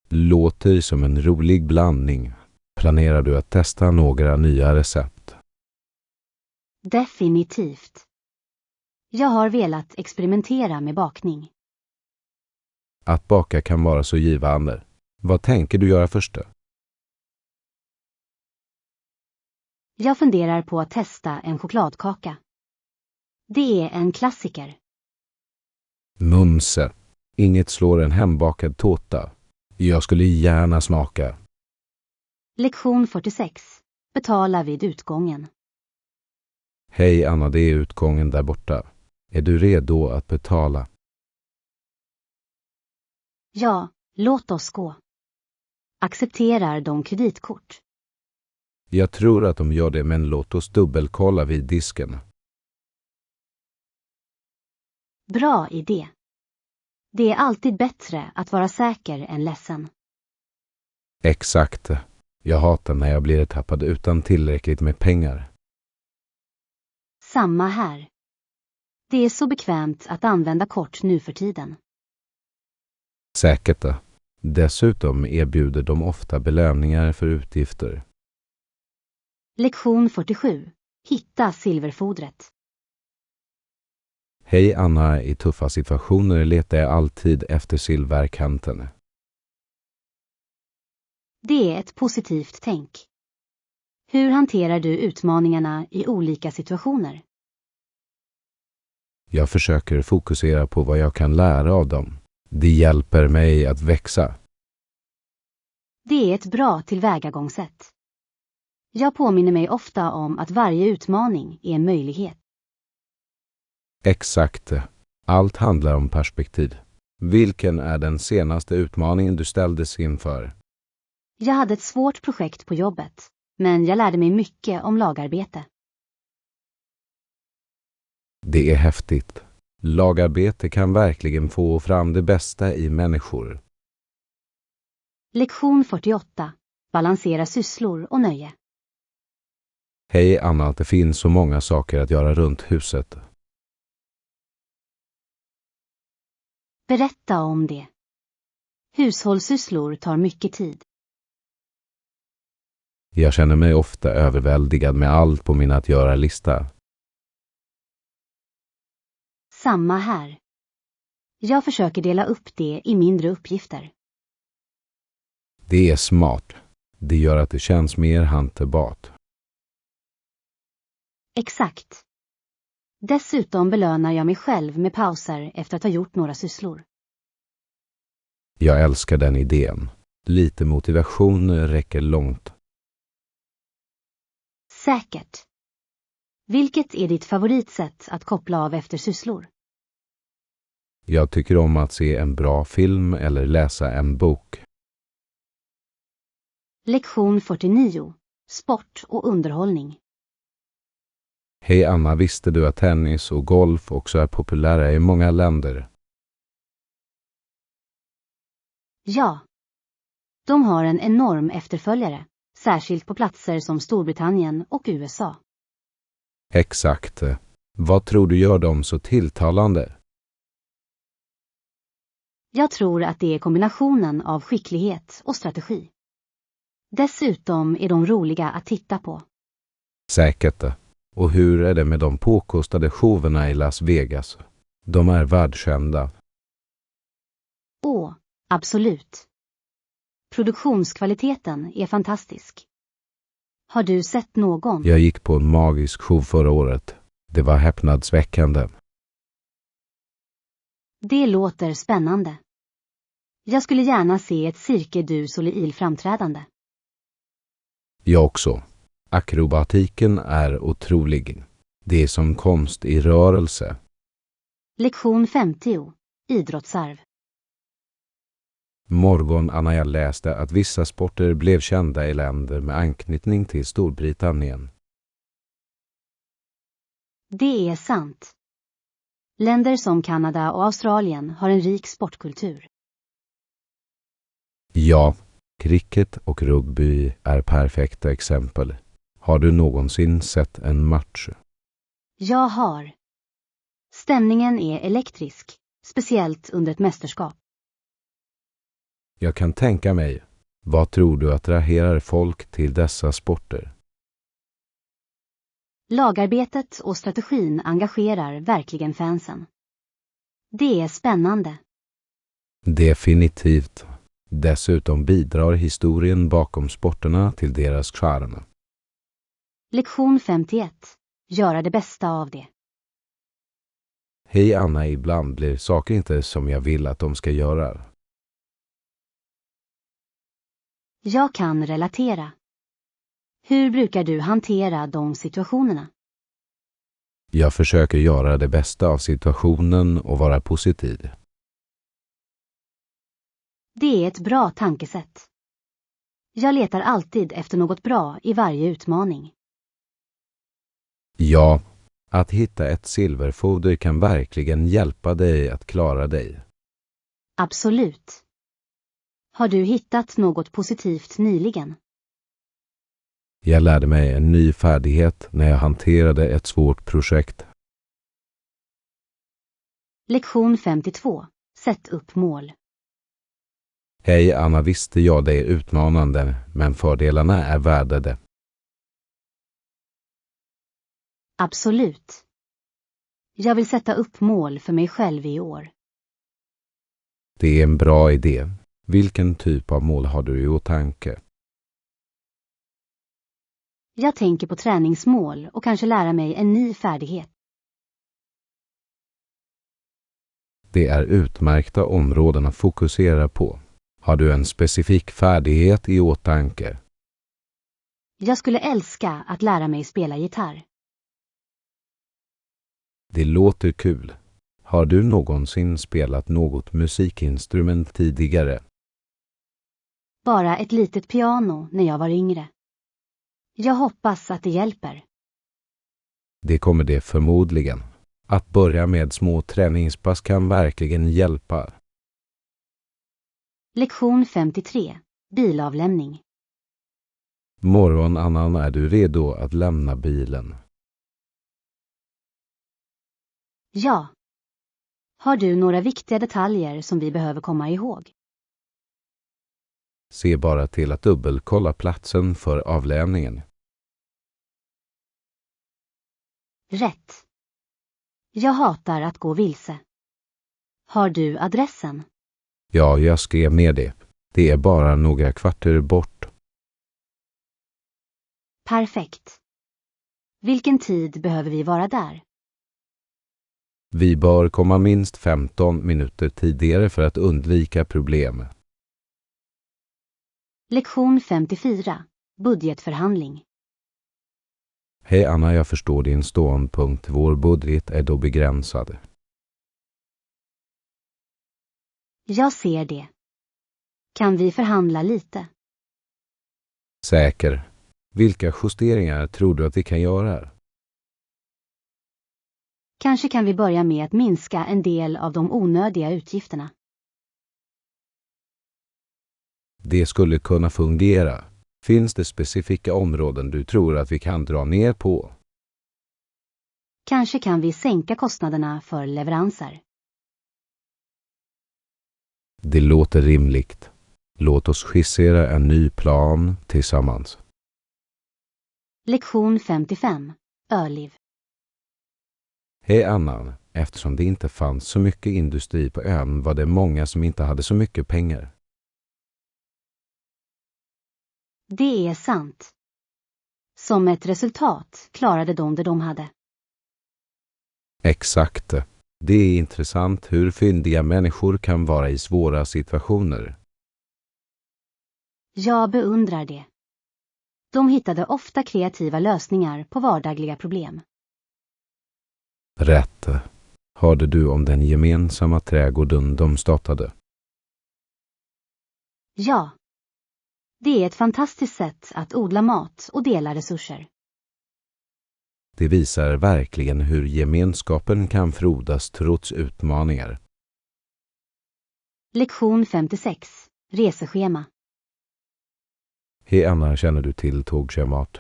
Låter som en rolig blandning. Planerar du att testa några nya recept? Definitivt. Jag har velat experimentera med bakning. Att baka kan vara så givande. Vad tänker du göra först? Jag funderar på att testa en chokladkaka. Det är en klassiker. Mumse. Inget slår en hembakad tårta. Jag skulle gärna smaka. Lektion 46. Betala vid utgången. Hej Anna, det är utgången där borta. Är du redo att betala? Ja, låt oss gå. Accepterar de kreditkort? Jag tror att de gör det, men låt oss dubbelkolla vid disken. Bra idé. Det är alltid bättre att vara säker än ledsen. Exakt. Jag hatar när jag blir ertappad utan tillräckligt med pengar. Samma här. Det är så bekvämt att använda kort nu för tiden. Säkert. Dessutom erbjuder de ofta belöningar för utgifter. Lektion 47. Hitta silverfodret. Hej Anna, i tuffa situationer letar jag alltid efter silverkanten. Det är ett positivt tänk. Hur hanterar du utmaningarna i olika situationer? Jag försöker fokusera på vad jag kan lära av dem. Det hjälper mig att växa. Det är ett bra tillvägagångssätt. Jag påminner mig ofta om att varje utmaning är en möjlighet. Exakt. Allt handlar om perspektiv. Vilken är den senaste utmaningen du ställdes inför? Jag hade ett svårt projekt på jobbet, men jag lärde mig mycket om lagarbete. Det är häftigt. Lagarbete kan verkligen få fram det bästa i människor. Lektion 48. Balansera sysslor och nöje. Hej Anna, det finns så många saker att göra runt huset. Berätta om det. Hushållssysslor tar mycket tid. Jag känner mig ofta överväldigad med allt på min att göra-lista. Samma här. Jag försöker dela upp det i mindre uppgifter. Det är smart. Det gör att det känns mer hanterbart. Exakt. Dessutom belönar jag mig själv med pauser efter att ha gjort några sysslor. Jag älskar den idén. Lite motivation räcker långt. Säkert. Vilket är ditt favoritsätt att koppla av efter sysslor? Jag tycker om att se en bra film eller läsa en bok. Lektion 49. Sport och underhållning. Hej Anna, visste du att tennis och golf också är populära i många länder? Ja. De har en enorm efterföljare, särskilt på platser som Storbritannien och USA. Exakt. Vad tror du gör dem så tilltalande? Jag tror att det är kombinationen av skicklighet och strategi. Dessutom är de roliga att titta på. Säkert. Och hur är det med de påkostade showerna i Las Vegas? De är världskända. Absolut. Produktionskvaliteten är fantastisk. Har du sett någon? Jag gick på en magisk show förra året. Det var häpnadsväckande. Det låter spännande. Jag skulle gärna se ett Cirque du Soleil-framträdande. Jag också. Akrobatiken är otrolig. Det är som konst i rörelse. Lektion 50. Idrottsarv. Morgon, jag läste att vissa sporter blev kända i länder med anknytning till Storbritannien. Det är sant. Länder som Kanada och Australien har en rik sportkultur. Ja, cricket och rugby är perfekta exempel. Har du någonsin sett en match? Jag har. Stämningen är elektrisk, speciellt under ett mästerskap. Jag kan tänka mig. Vad tror du attraherar folk till dessa sporter? Lagarbetet och strategin engagerar verkligen fansen. Det är spännande. Definitivt. Dessutom bidrar historien bakom sporterna till deras charm. Lektion 51. Göra det bästa av det. Hej Anna, ibland blir saker inte som jag vill att de ska göra. Jag kan relatera. Hur brukar du hantera de situationerna? Jag försöker göra det bästa av situationen och vara positiv. Det är ett bra tankesätt. Jag letar alltid efter något bra i varje utmaning. Ja, att hitta ett silverfoder kan verkligen hjälpa dig att klara dig. Absolut. Har du hittat något positivt nyligen? Jag lärde mig en ny färdighet när jag hanterade ett svårt projekt. Lektion 52. Sätt upp mål. Hej Anna, visste jag det är utmanande, men fördelarna är värda det. Absolut. Jag vill sätta upp mål för mig själv i år. Det är en bra idé. Vilken typ av mål har du i åtanke? Jag tänker på träningsmål och kanske lära mig en ny färdighet. Det är utmärkta områden att fokusera på. Har du en specifik färdighet i åtanke? Jag skulle älska att lära mig spela gitarr. Det låter kul. Har du någonsin spelat något musikinstrument tidigare? Bara ett litet piano när jag var yngre. Jag hoppas att det hjälper. Det kommer det förmodligen. Att börja med små träningspass kan verkligen hjälpa. Lektion 53. Bilavlämning. Morgon, Anna, är du redo att lämna bilen? Ja. Har du några viktiga detaljer som vi behöver komma ihåg? Se bara till att dubbelkolla platsen för avlämningen. Rätt. Jag hatar att gå vilse. Har du adressen? Ja, jag skrev med det. Det är bara några kvarter bort. Perfekt. Vilken tid behöver vi vara där? Vi bör komma minst 15 minuter tidigare för att undvika problem. Lektion 54. Budgetförhandling. Hej Anna, jag förstår din ståndpunkt. Vår budget är då begränsad. Jag ser det. Kan vi förhandla lite? Säker. Vilka justeringar tror du att vi kan göra? Kanske kan vi börja med att minska en del av de onödiga utgifterna. Det skulle kunna fungera. Finns det specifika områden du tror att vi kan dra ner på? Kanske kan vi sänka kostnaderna för leveranser. Det låter rimligt. Låt oss skissera en ny plan tillsammans. Lektion 55. Öliv. Hej Anna, eftersom det inte fanns så mycket industri på ön var det många som inte hade så mycket pengar. Det är sant. Som ett resultat klarade de det de hade. Exakt. Det är intressant hur fyndiga människor kan vara i svåra situationer. Jag beundrar det. De hittade ofta kreativa lösningar på vardagliga problem. Rätt. Hörde du om den gemensamma trädgården de startade? Ja. Det är ett fantastiskt sätt att odla mat och dela resurser. Det visar verkligen hur gemenskapen kan frodas trots utmaningar. Lektion 56. Reseschema. Hej Anna, känner du till tågschemat?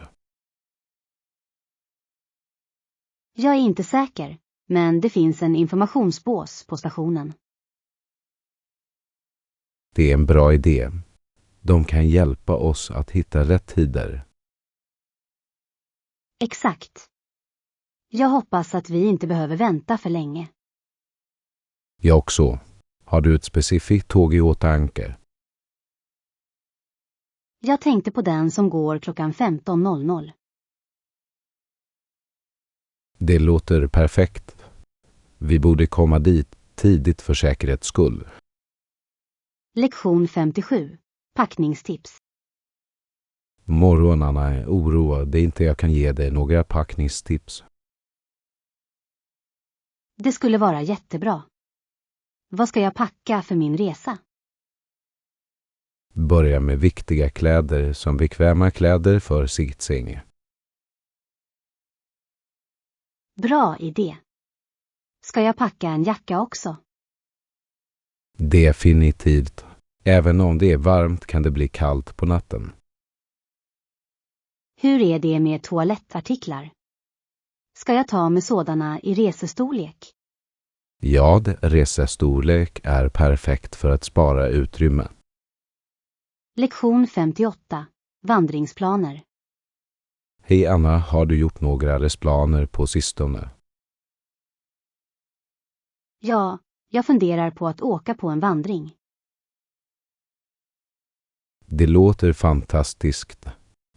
Jag är inte säker, men det finns en informationsbås på stationen. Det är en bra idé. De kan hjälpa oss att hitta rätt tider. Exakt. Jag hoppas att vi inte behöver vänta för länge. Jag också. Har du ett specifikt tåg i åtanke? Jag tänkte på den som går klockan 15.00. Det låter perfekt. Vi borde komma dit tidigt för säkerhets skull. Lektion 57. Packningstips. Morgon Anna, är oroad. Det är inte jag kan ge dig några packningstips. Det skulle vara jättebra. Vad ska jag packa för min resa? Börja med viktiga kläder som bekväma kläder för sightseeing. Bra idé. Ska jag packa en jacka också? Definitivt. Även om det är varmt kan det bli kallt på natten. Hur är det med toalettartiklar? Ska jag ta med sådana i resestorlek? Ja, resestorlek är perfekt för att spara utrymme. Lektion 58. Vandringsplaner. Hej Anna, har du gjort några resplaner på sistone? Ja, jag funderar på att åka på en vandring. Det låter fantastiskt.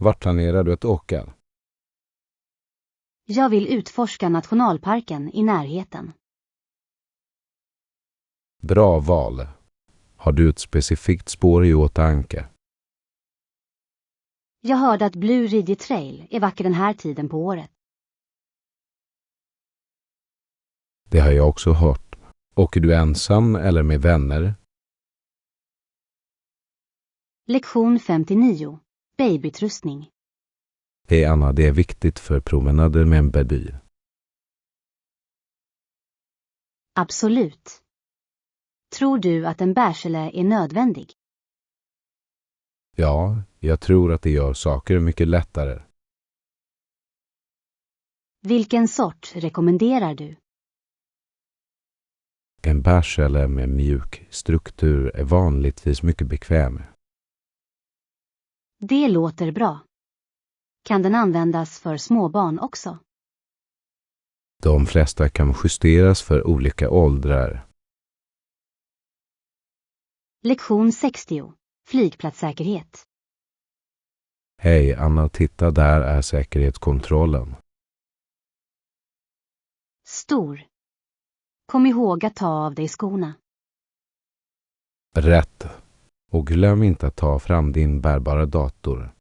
Vart planerar du att åka? Jag vill utforska nationalparken i närheten. Bra val. Har du ett specifikt spår i åtanke? Jag hörde att Blue Ridge Trail är vacker den här tiden på året. Det har jag också hört. Åker du ensam eller med vänner? Lektion 59. Babytrustning. Hej Anna, det är viktigt för promenader med en baby. Absolut. Tror du att en bärsele är nödvändig? Ja, jag tror att det gör saker mycket lättare. Vilken sort rekommenderar du? En bärsele med mjuk struktur är vanligtvis mycket bekväm. Det låter bra. Kan den användas för småbarn också? De flesta kan justeras för olika åldrar. Lektion 60. Flygplatssäkerhet. Hej Anna, titta där är säkerhetskontrollen. Stor. Kom ihåg att ta av dig skorna. Rätt. Och glöm inte att ta fram din bärbara dator.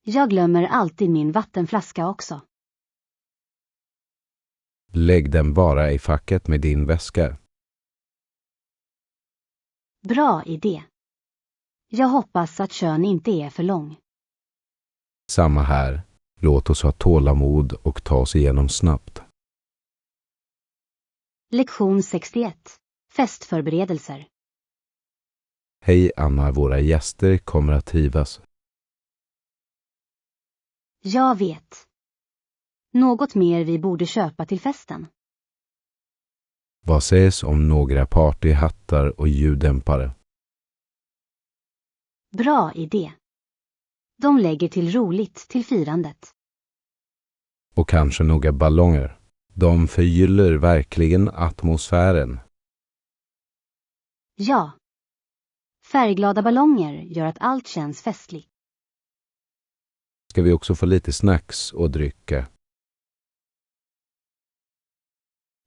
Jag glömmer alltid min vattenflaska också. Lägg den bara i facket med din väska. Bra idé. Jag hoppas att kön inte är för lång. Samma här. Låt oss ha tålamod och ta oss igenom snabbt. Lektion 61. Festförberedelser. Hej Anna, våra gäster kommer att trivas. Jag vet. Något mer vi borde köpa till festen? Vad sägs om några partyhattar och ljuddämpare? Bra idé. De lägger till roligt till firandet. Och kanske några ballonger. De förgyller verkligen atmosfären. Ja. Färgglada ballonger gör att allt känns festligt. Ska vi också få lite snacks och drycka?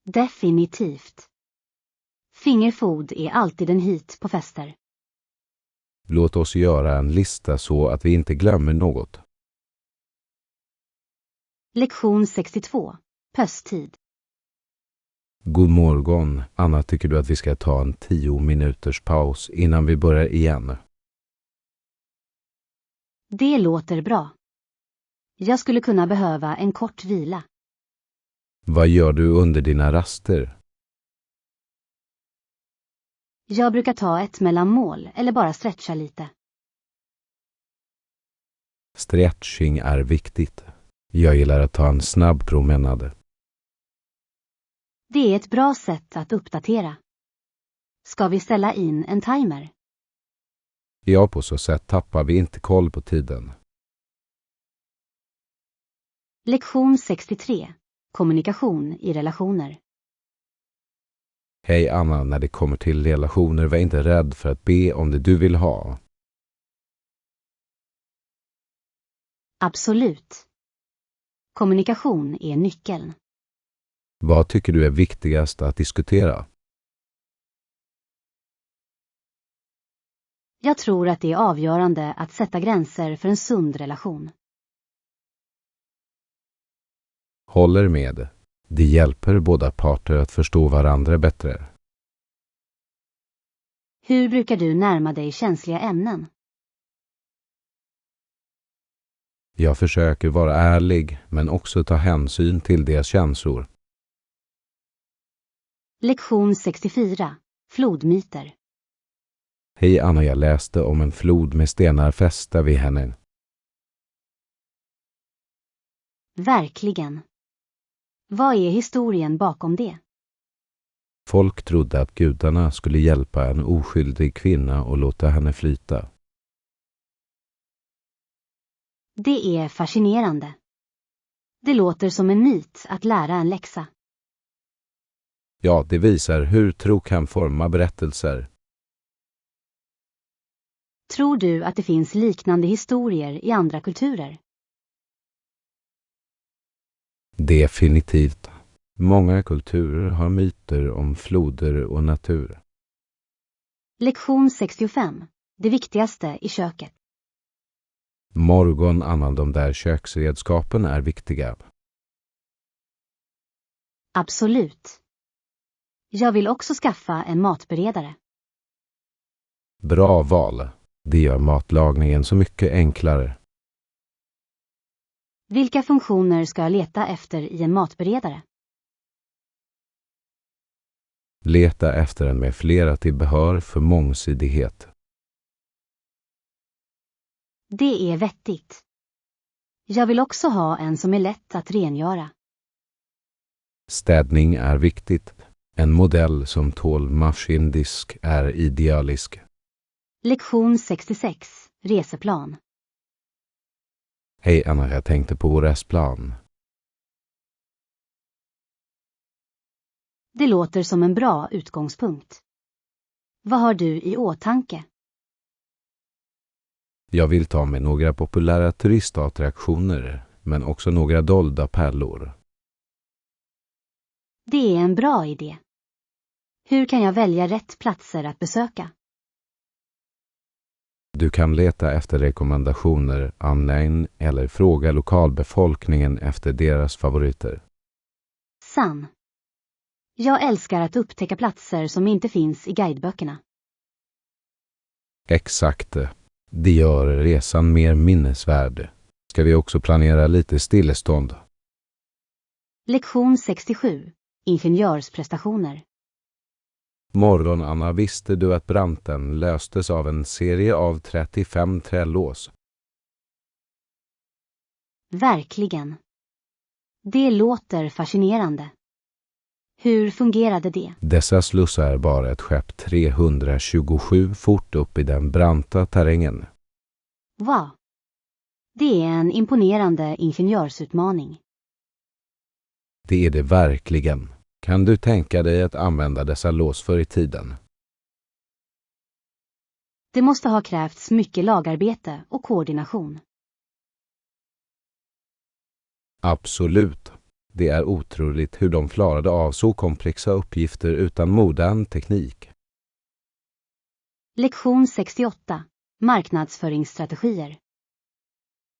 Definitivt. Fingerfood är alltid en hit på fester. Låt oss göra en lista så att vi inte glömmer något. Lektion 62. Pösttid. God morgon. Anna, tycker du att vi ska ta en 10 minuters paus innan vi börjar igen? Det låter bra. Jag skulle kunna behöva en kort vila. Vad gör du under dina raster? Jag brukar ta ett mellanmål eller bara stretcha lite. Stretching är viktigt. Jag gillar att ta en snabb promenad. Det är ett bra sätt att uppdatera. Ska vi ställa in en timer? Ja, på så sätt tappar vi inte koll på tiden. Lektion 63. Kommunikation i relationer. Hej Anna, när det kommer till relationer, var inte rädd för att be om det du vill ha. Absolut. Kommunikation är nyckeln. Vad tycker du är viktigast att diskutera? Jag tror att det är avgörande att sätta gränser för en sund relation. Håller med. Det hjälper båda parter att förstå varandra bättre. Hur brukar du närma dig känsliga ämnen? Jag försöker vara ärlig, men också ta hänsyn till deras känslor. Lektion 64. Flodmyter. Hej Anna, jag läste om en flod med stenar fästa vid henne. Verkligen. Vad är historien bakom det? Folk trodde att gudarna skulle hjälpa en oskyldig kvinna och låta henne flyta. Det är fascinerande. Det låter som en myt att lära en läxa. Ja, det visar hur tro kan forma berättelser. Tror du att det finns liknande historier i andra kulturer? Definitivt. Många kulturer har myter om floder och natur. Lektion 65. Det viktigaste i köket. Morgon, Anna, de där köksredskapen är viktiga. Absolut. Jag vill också skaffa en matberedare. Bra val. Det gör matlagningen så mycket enklare. Vilka funktioner ska jag leta efter i en matberedare? Leta efter en med flera tillbehör för mångsidighet. Det är vettigt. Jag vill också ha en som är lätt att rengöra. Städning är viktigt. En modell som tål maskindisk är idealisk. Lektion 66. Reseplan. Hej Anna, jag tänkte på vår resplan. Det låter som en bra utgångspunkt. Vad har du i åtanke? Jag vill ta med några populära turistattraktioner, men också några dolda pärlor. Det är en bra idé. Hur kan jag välja rätt platser att besöka? Du kan leta efter rekommendationer online eller fråga lokalbefolkningen efter deras favoriter. Sann. Jag älskar att upptäcka platser som inte finns i guideböckerna. Exakt. Det gör resan mer minnesvärd. Ska vi också planera lite stillestånd? Lektion 67. Ingenjörsprestationer. Morgon, Anna, visste du att branten löstes av en serie av 35 trälås? Verkligen. Det låter fascinerande. Hur fungerade det? Dessa slussar bar ett skepp 327 fort upp i den branta terrängen. Wow. Det är en imponerande ingenjörsutmaning. Det är det verkligen. Kan du tänka dig att använda dessa lås förr i tiden? Det måste ha krävts mycket lagarbete och koordination. Absolut. Det är otroligt hur de klarade av så komplexa uppgifter utan modern teknik. Lektion 68. Marknadsföringsstrategier.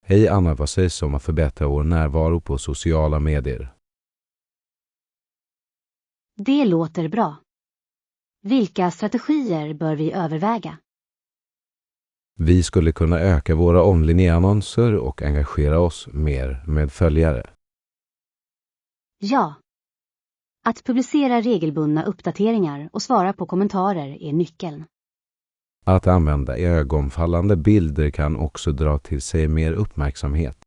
Hej Anna, vad sägs om att förbättra vår närvaro på sociala medier? Det låter bra. Vilka strategier bör vi överväga? Vi skulle kunna öka våra online-annonser och engagera oss mer med följare. Ja. Att publicera regelbundna uppdateringar och svara på kommentarer är nyckeln. Att använda ögonfallande bilder kan också dra till sig mer uppmärksamhet.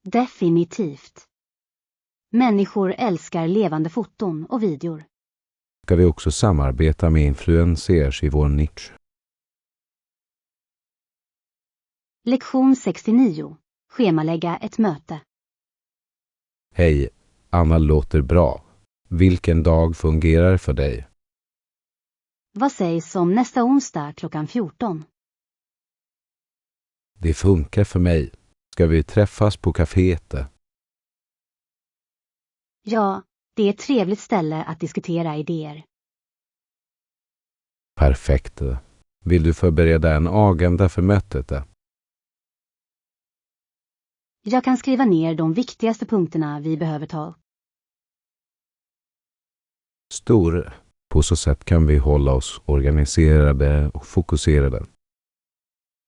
Definitivt. Människor älskar levande foton och videor. Ska vi också samarbeta med influencers i vår nisch? Lektion 69. Schemalägga ett möte. Hej, Anna, låter bra. Vilken dag fungerar för dig? Vad sägs om nästa onsdag klockan 14? Det funkar för mig. Ska vi träffas på kaféet? Ja, det är ett trevligt ställe att diskutera idéer. Perfekt. Vill du förbereda en agenda för mötet? Jag kan skriva ner de viktigaste punkterna vi behöver ta upp. Stor. På så sätt kan vi hålla oss organiserade och fokuserade.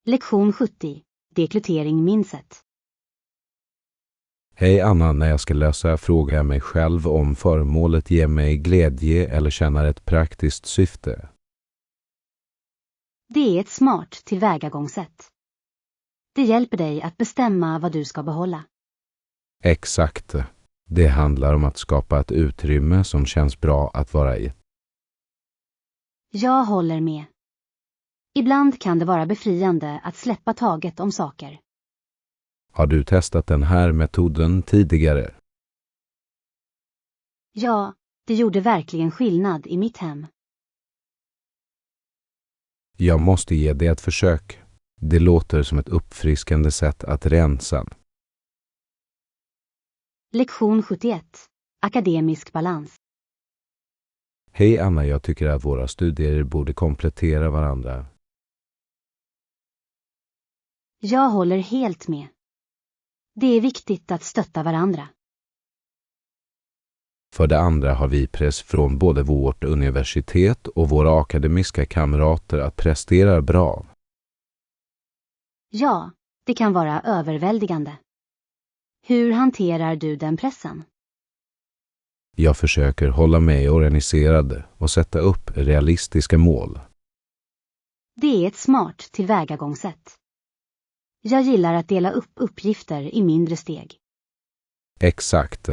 Lektion 70. Dekryptering mindset. Hej Anna, när jag ska lösa frågar jag mig själv om föremålet ger mig glädje eller tjänar ett praktiskt syfte. Det är ett smart tillvägagångssätt. Det hjälper dig att bestämma vad du ska behålla. Exakt. Det handlar om att skapa ett utrymme som känns bra att vara i. Jag håller med. Ibland kan det vara befriande att släppa taget om saker. Har du testat den här metoden tidigare? Ja, det gjorde verkligen skillnad i mitt hem. Jag måste ge det ett försök. Det låter som ett uppfriskande sätt att rensa. Lektion 71. Akademisk balans. Hej Anna, jag tycker att våra studier borde komplettera varandra. Jag håller helt med. Det är viktigt att stötta varandra. För det andra har vi press från både vårt universitet och våra akademiska kamrater att prestera bra. Ja, det kan vara överväldigande. Hur hanterar du den pressen? Jag försöker hålla mig organiserad och sätta upp realistiska mål. Det är ett smart tillvägagångssätt. Jag gillar att dela upp uppgifter i mindre steg. Exakt.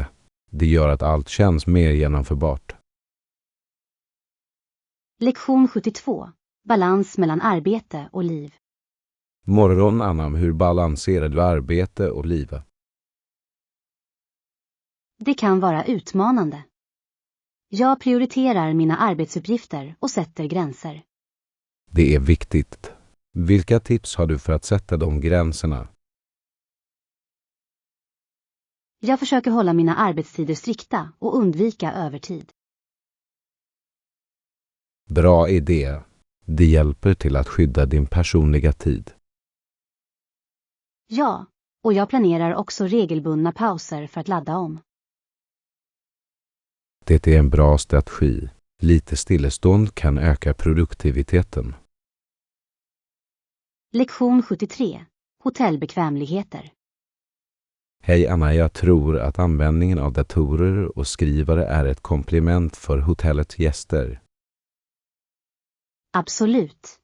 Det gör att allt känns mer genomförbart. Lektion 72. Balans mellan arbete och liv. Morgon Anna, hur balanserar du arbete och liv? Det kan vara utmanande. Jag prioriterar mina arbetsuppgifter och sätter gränser. Det är viktigt. Vilka tips har du för att sätta de gränserna? Jag försöker hålla mina arbetstider strikta och undvika övertid. Bra idé. Det hjälper till att skydda din personliga tid. Ja, och jag planerar också regelbundna pauser för att ladda om. Det är en bra strategi. Lite stillestånd kan öka produktiviteten. Lektion 73. Hotellbekvämligheter. Hej Anna, jag tror att användningen av datorer och skrivare är ett komplement för hotellets gäster. Absolut.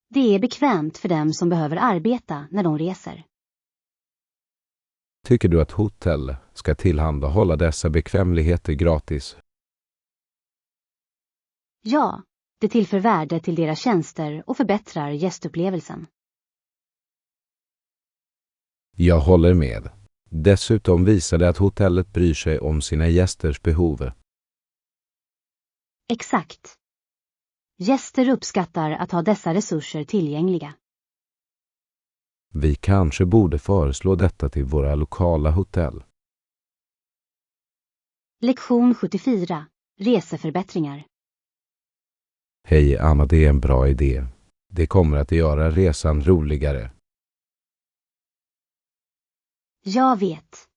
Det är bekvämt för dem som behöver arbeta när de reser. Tycker du att hotell ska tillhandahålla dessa bekvämligheter gratis? Ja, det tillför värde till deras tjänster och förbättrar gästupplevelsen. Jag håller med. Dessutom visar det att hotellet bryr sig om sina gästers behov. Exakt. Gäster uppskattar att ha dessa resurser tillgängliga. Vi kanske borde föreslå detta till våra lokala hotell. Lektion 74. Reseförbättringar. Hej Anna, det är en bra idé. Det kommer att göra resan roligare. Jag vet.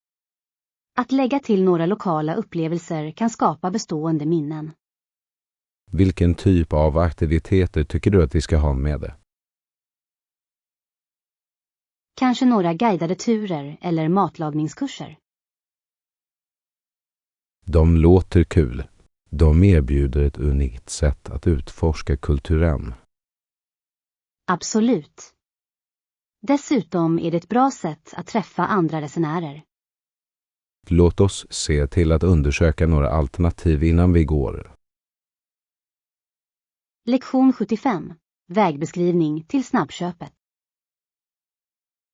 Att lägga till några lokala upplevelser kan skapa bestående minnen. Vilken typ av aktiviteter tycker du att vi ska ha med det? Kanske några guidade turer eller matlagningskurser. De låter kul. De erbjuder ett unikt sätt att utforska kulturen. Absolut. Dessutom är det ett bra sätt att träffa andra resenärer. Låt oss se till att undersöka några alternativ innan vi går. Lektion 75. Vägbeskrivning till snabbköpet.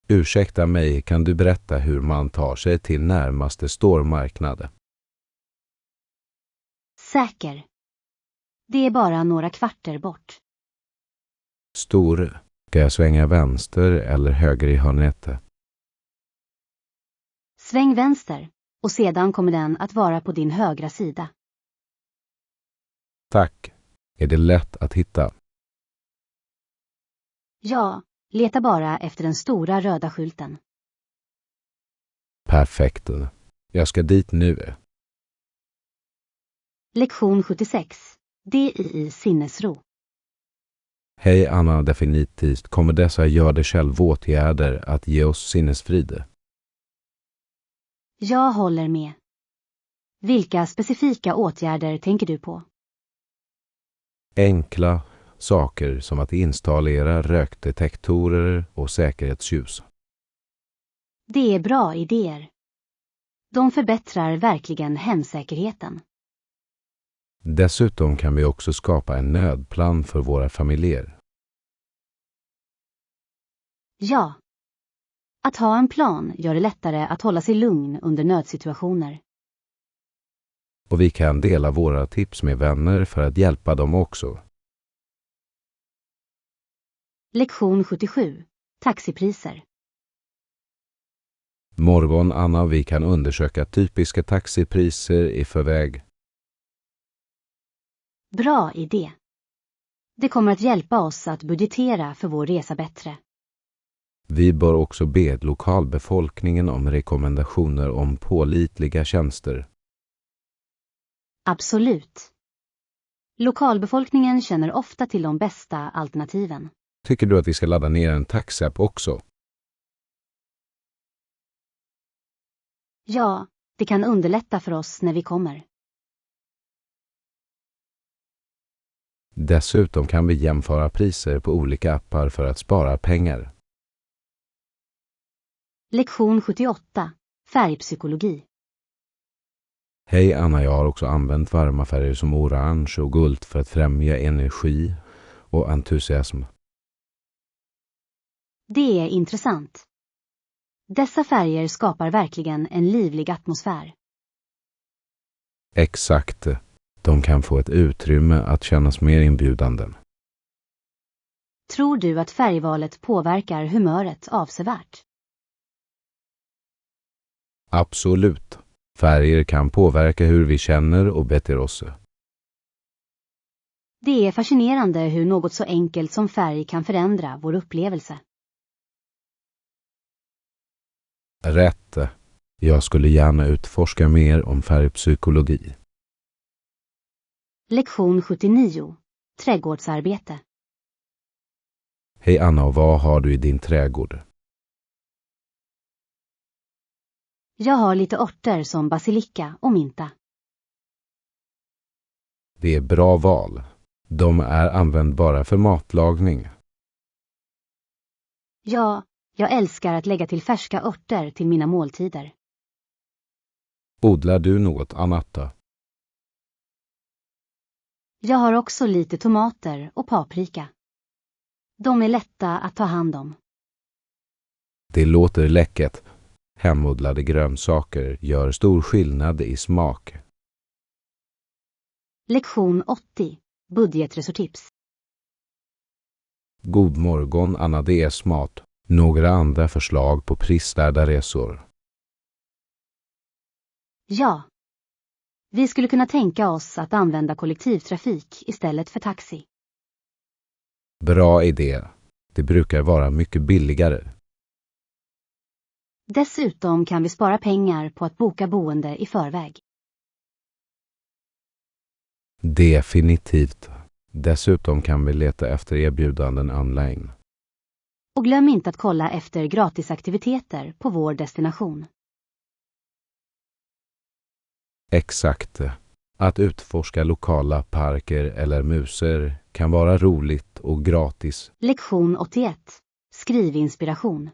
Ursäkta mig, kan du berätta hur man tar sig till närmaste stormarknad? Säker. Det är bara några kvarter bort. Stor. Ska jag svänga vänster eller höger i hörnet? Sväng vänster och sedan kommer den att vara på din högra sida. Tack. Är det lätt att hitta? Ja, leta bara efter den stora röda skylten. Perfekt. Jag ska dit nu. Lektion 76. DII sinnesro. Hej Anna, definitivt kommer dessa gör det själv-åtgärder att ge oss sinnesfrid. Jag håller med. Vilka specifika åtgärder tänker du på? Enkla saker som att installera rökdetektorer och säkerhetsljus. Det är bra idéer. De förbättrar verkligen hemsäkerheten. Dessutom kan vi också skapa en nödplan för våra familjer. Ja. Att ha en plan gör det lättare att hålla sig lugn under nödsituationer. Och vi kan dela våra tips med vänner för att hjälpa dem också. Lektion 77. Taxipriser. Morgon, Anna, vi kan undersöka typiska taxipriser i förväg. Bra idé. Det kommer att hjälpa oss att budgetera för vår resa bättre. Vi bör också be lokalbefolkningen om rekommendationer om pålitliga tjänster. Absolut. Lokalbefolkningen känner ofta till de bästa alternativen. Tycker du att vi ska ladda ner en taxiapp också? Ja, det kan underlätta för oss när vi kommer. Dessutom kan vi jämföra priser på olika appar för att spara pengar. Lektion 78. Färgpsykologi. Hej Anna, jag har också använt varma färger som orange och guld för att främja energi och entusiasm. Det är intressant. Dessa färger skapar verkligen en livlig atmosfär. Exakt. De kan få ett utrymme att kännas mer inbjudande. Tror du att färgvalet påverkar humöret avsevärt? Absolut. Färger kan påverka hur vi känner och beter oss. Det är fascinerande hur något så enkelt som färg kan förändra vår upplevelse. Rätt. Jag skulle gärna utforska mer om färgpsykologi. Lektion 79. Trädgårdsarbete. Hej Anna, och vad har du i din trädgård? Jag har lite örter som basilika och mynta. Det är bra val. De är användbara för matlagning. Ja, jag älskar att lägga till färska örter till mina måltider. Odlar du något annat då? Jag har också lite tomater och paprika. De är lätta att ta hand om. Det låter läckert. Hemodlade grönsaker gör stor skillnad i smak. Lektion 80. Budgetresortips. God morgon Anna, det är smart. Några andra förslag på prisvärda resor? Ja. Vi skulle kunna tänka oss att använda kollektivtrafik istället för taxi. Bra idé. Det brukar vara mycket billigare. Dessutom kan vi spara pengar på att boka boende i förväg. Definitivt. Dessutom kan vi leta efter erbjudanden online. Och glöm inte att kolla efter gratisaktiviteter på vår destination. Exakt. Att utforska lokala parker eller museer kan vara roligt och gratis. Lektion 81. Skrivinspiration.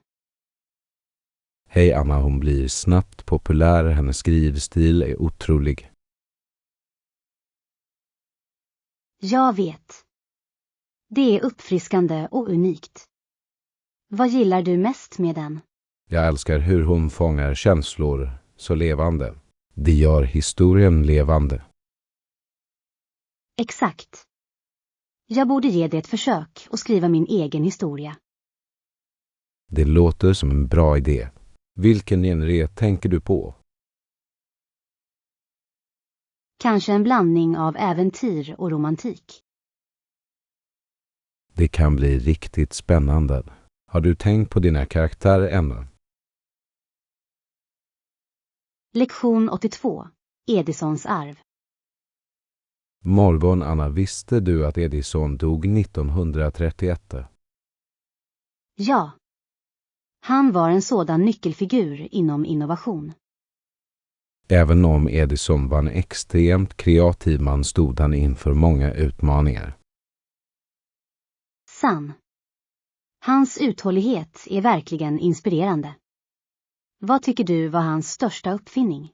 Hej Anna, hon blir snabbt populär. Hennes skrivstil är otrolig. Jag vet. Det är uppfriskande och unikt. Vad gillar du mest med den? Jag älskar hur hon fångar känslor så levande. Det gör historien levande. Exakt. Jag borde ge det ett försök och skriva min egen historia. Det låter som en bra idé. Vilken genre tänker du på? Kanske en blandning av äventyr och romantik. Det kan bli riktigt spännande. Har du tänkt på dina karaktärer ännu? Lektion 82. Edisons arv. Morgon Anna, visste du att Edison dog 1931? Ja. Han var en sådan nyckelfigur inom innovation. Även om Edison var en extremt kreativ man stod han inför många utmaningar. Sann. Hans uthållighet är verkligen inspirerande. Vad tycker du var hans största uppfinning?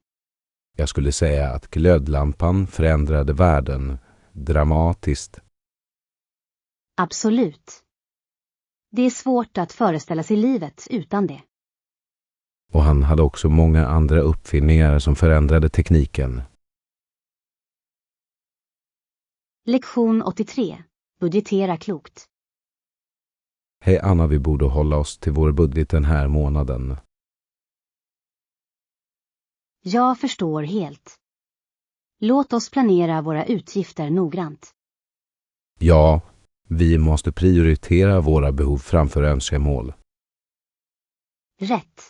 Jag skulle säga att glödlampan förändrade världen dramatiskt. Absolut. Det är svårt att föreställa sig livet utan det. Och han hade också många andra uppfinningar som förändrade tekniken. Lektion 83. Budgetera klokt. Hej Anna, vi borde hålla oss till vår budget den här månaden. Jag förstår helt. Låt oss planera våra utgifter noggrant. Ja, vi måste prioritera våra behov framför önskemål. Rätt.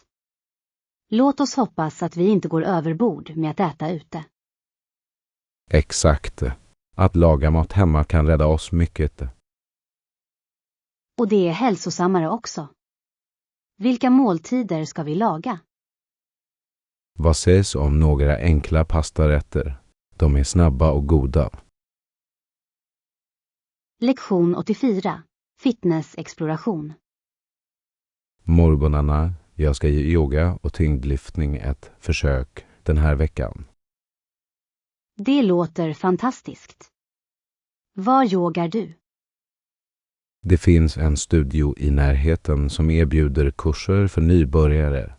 Låt oss hoppas att vi inte går överbord med att äta ute. Exakt. Att laga mat hemma kan rädda oss mycket. Och det är hälsosammare också. Vilka måltider ska vi laga? Vad sägs om några enkla pastarätter? De är snabba och goda. Lektion 84. Fitnessexploration. Morgonarna, jag ska ge yoga och tyngdlyftning ett försök den här veckan. Det låter fantastiskt. Var yogar du? Det finns en studio i närheten som erbjuder kurser för nybörjare.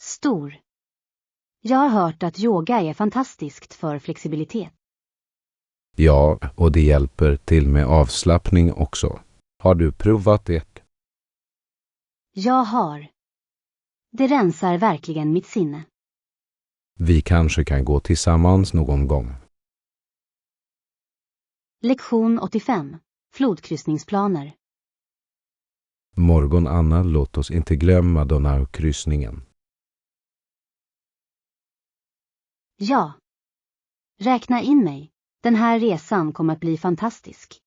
Stor. Jag har hört att yoga är fantastiskt för flexibilitet. Ja, och det hjälper till med avslappning också. Har du provat det? Jag har. Det rensar verkligen mitt sinne. Vi kanske kan gå tillsammans någon gång. Lektion 85. Flodkryssningsplaner. Morgon Anna, låt oss inte glömma Donaukryssningen. Ja. Räkna in mig. Den här resan kommer att bli fantastisk.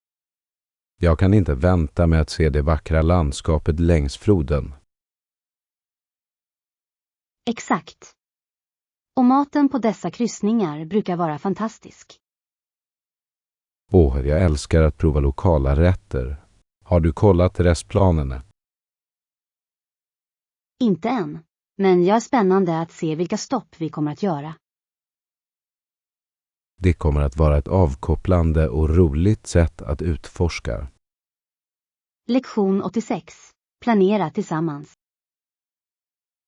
Jag kan inte vänta med att se det vackra landskapet längs floden. Exakt. Och maten på dessa kryssningar brukar vara fantastisk. Jag älskar att prova lokala rätter. Har du kollat restplanerna? Inte än, men jag är spännande att se vilka stopp vi kommer att göra. Det kommer att vara ett avkopplande och roligt sätt att utforska. Lektion 86. Planera tillsammans.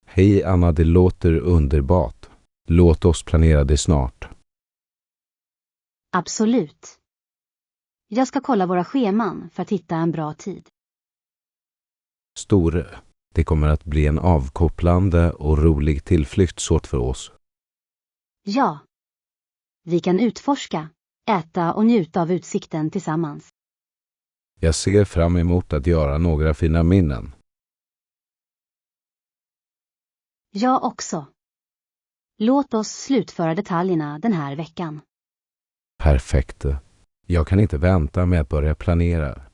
Hej Anna, det låter underbart. Låt oss planera det snart. Absolut. Jag ska kolla våra scheman för att hitta en bra tid. Store, det kommer att bli en avkopplande och rolig tillflyktsort för oss. Ja. Vi kan utforska, äta och njuta av utsikten tillsammans. Jag ser fram emot att göra några fina minnen. Jag också. Låt oss slutföra detaljerna den här veckan. Perfekt. Jag kan inte vänta med att börja planera.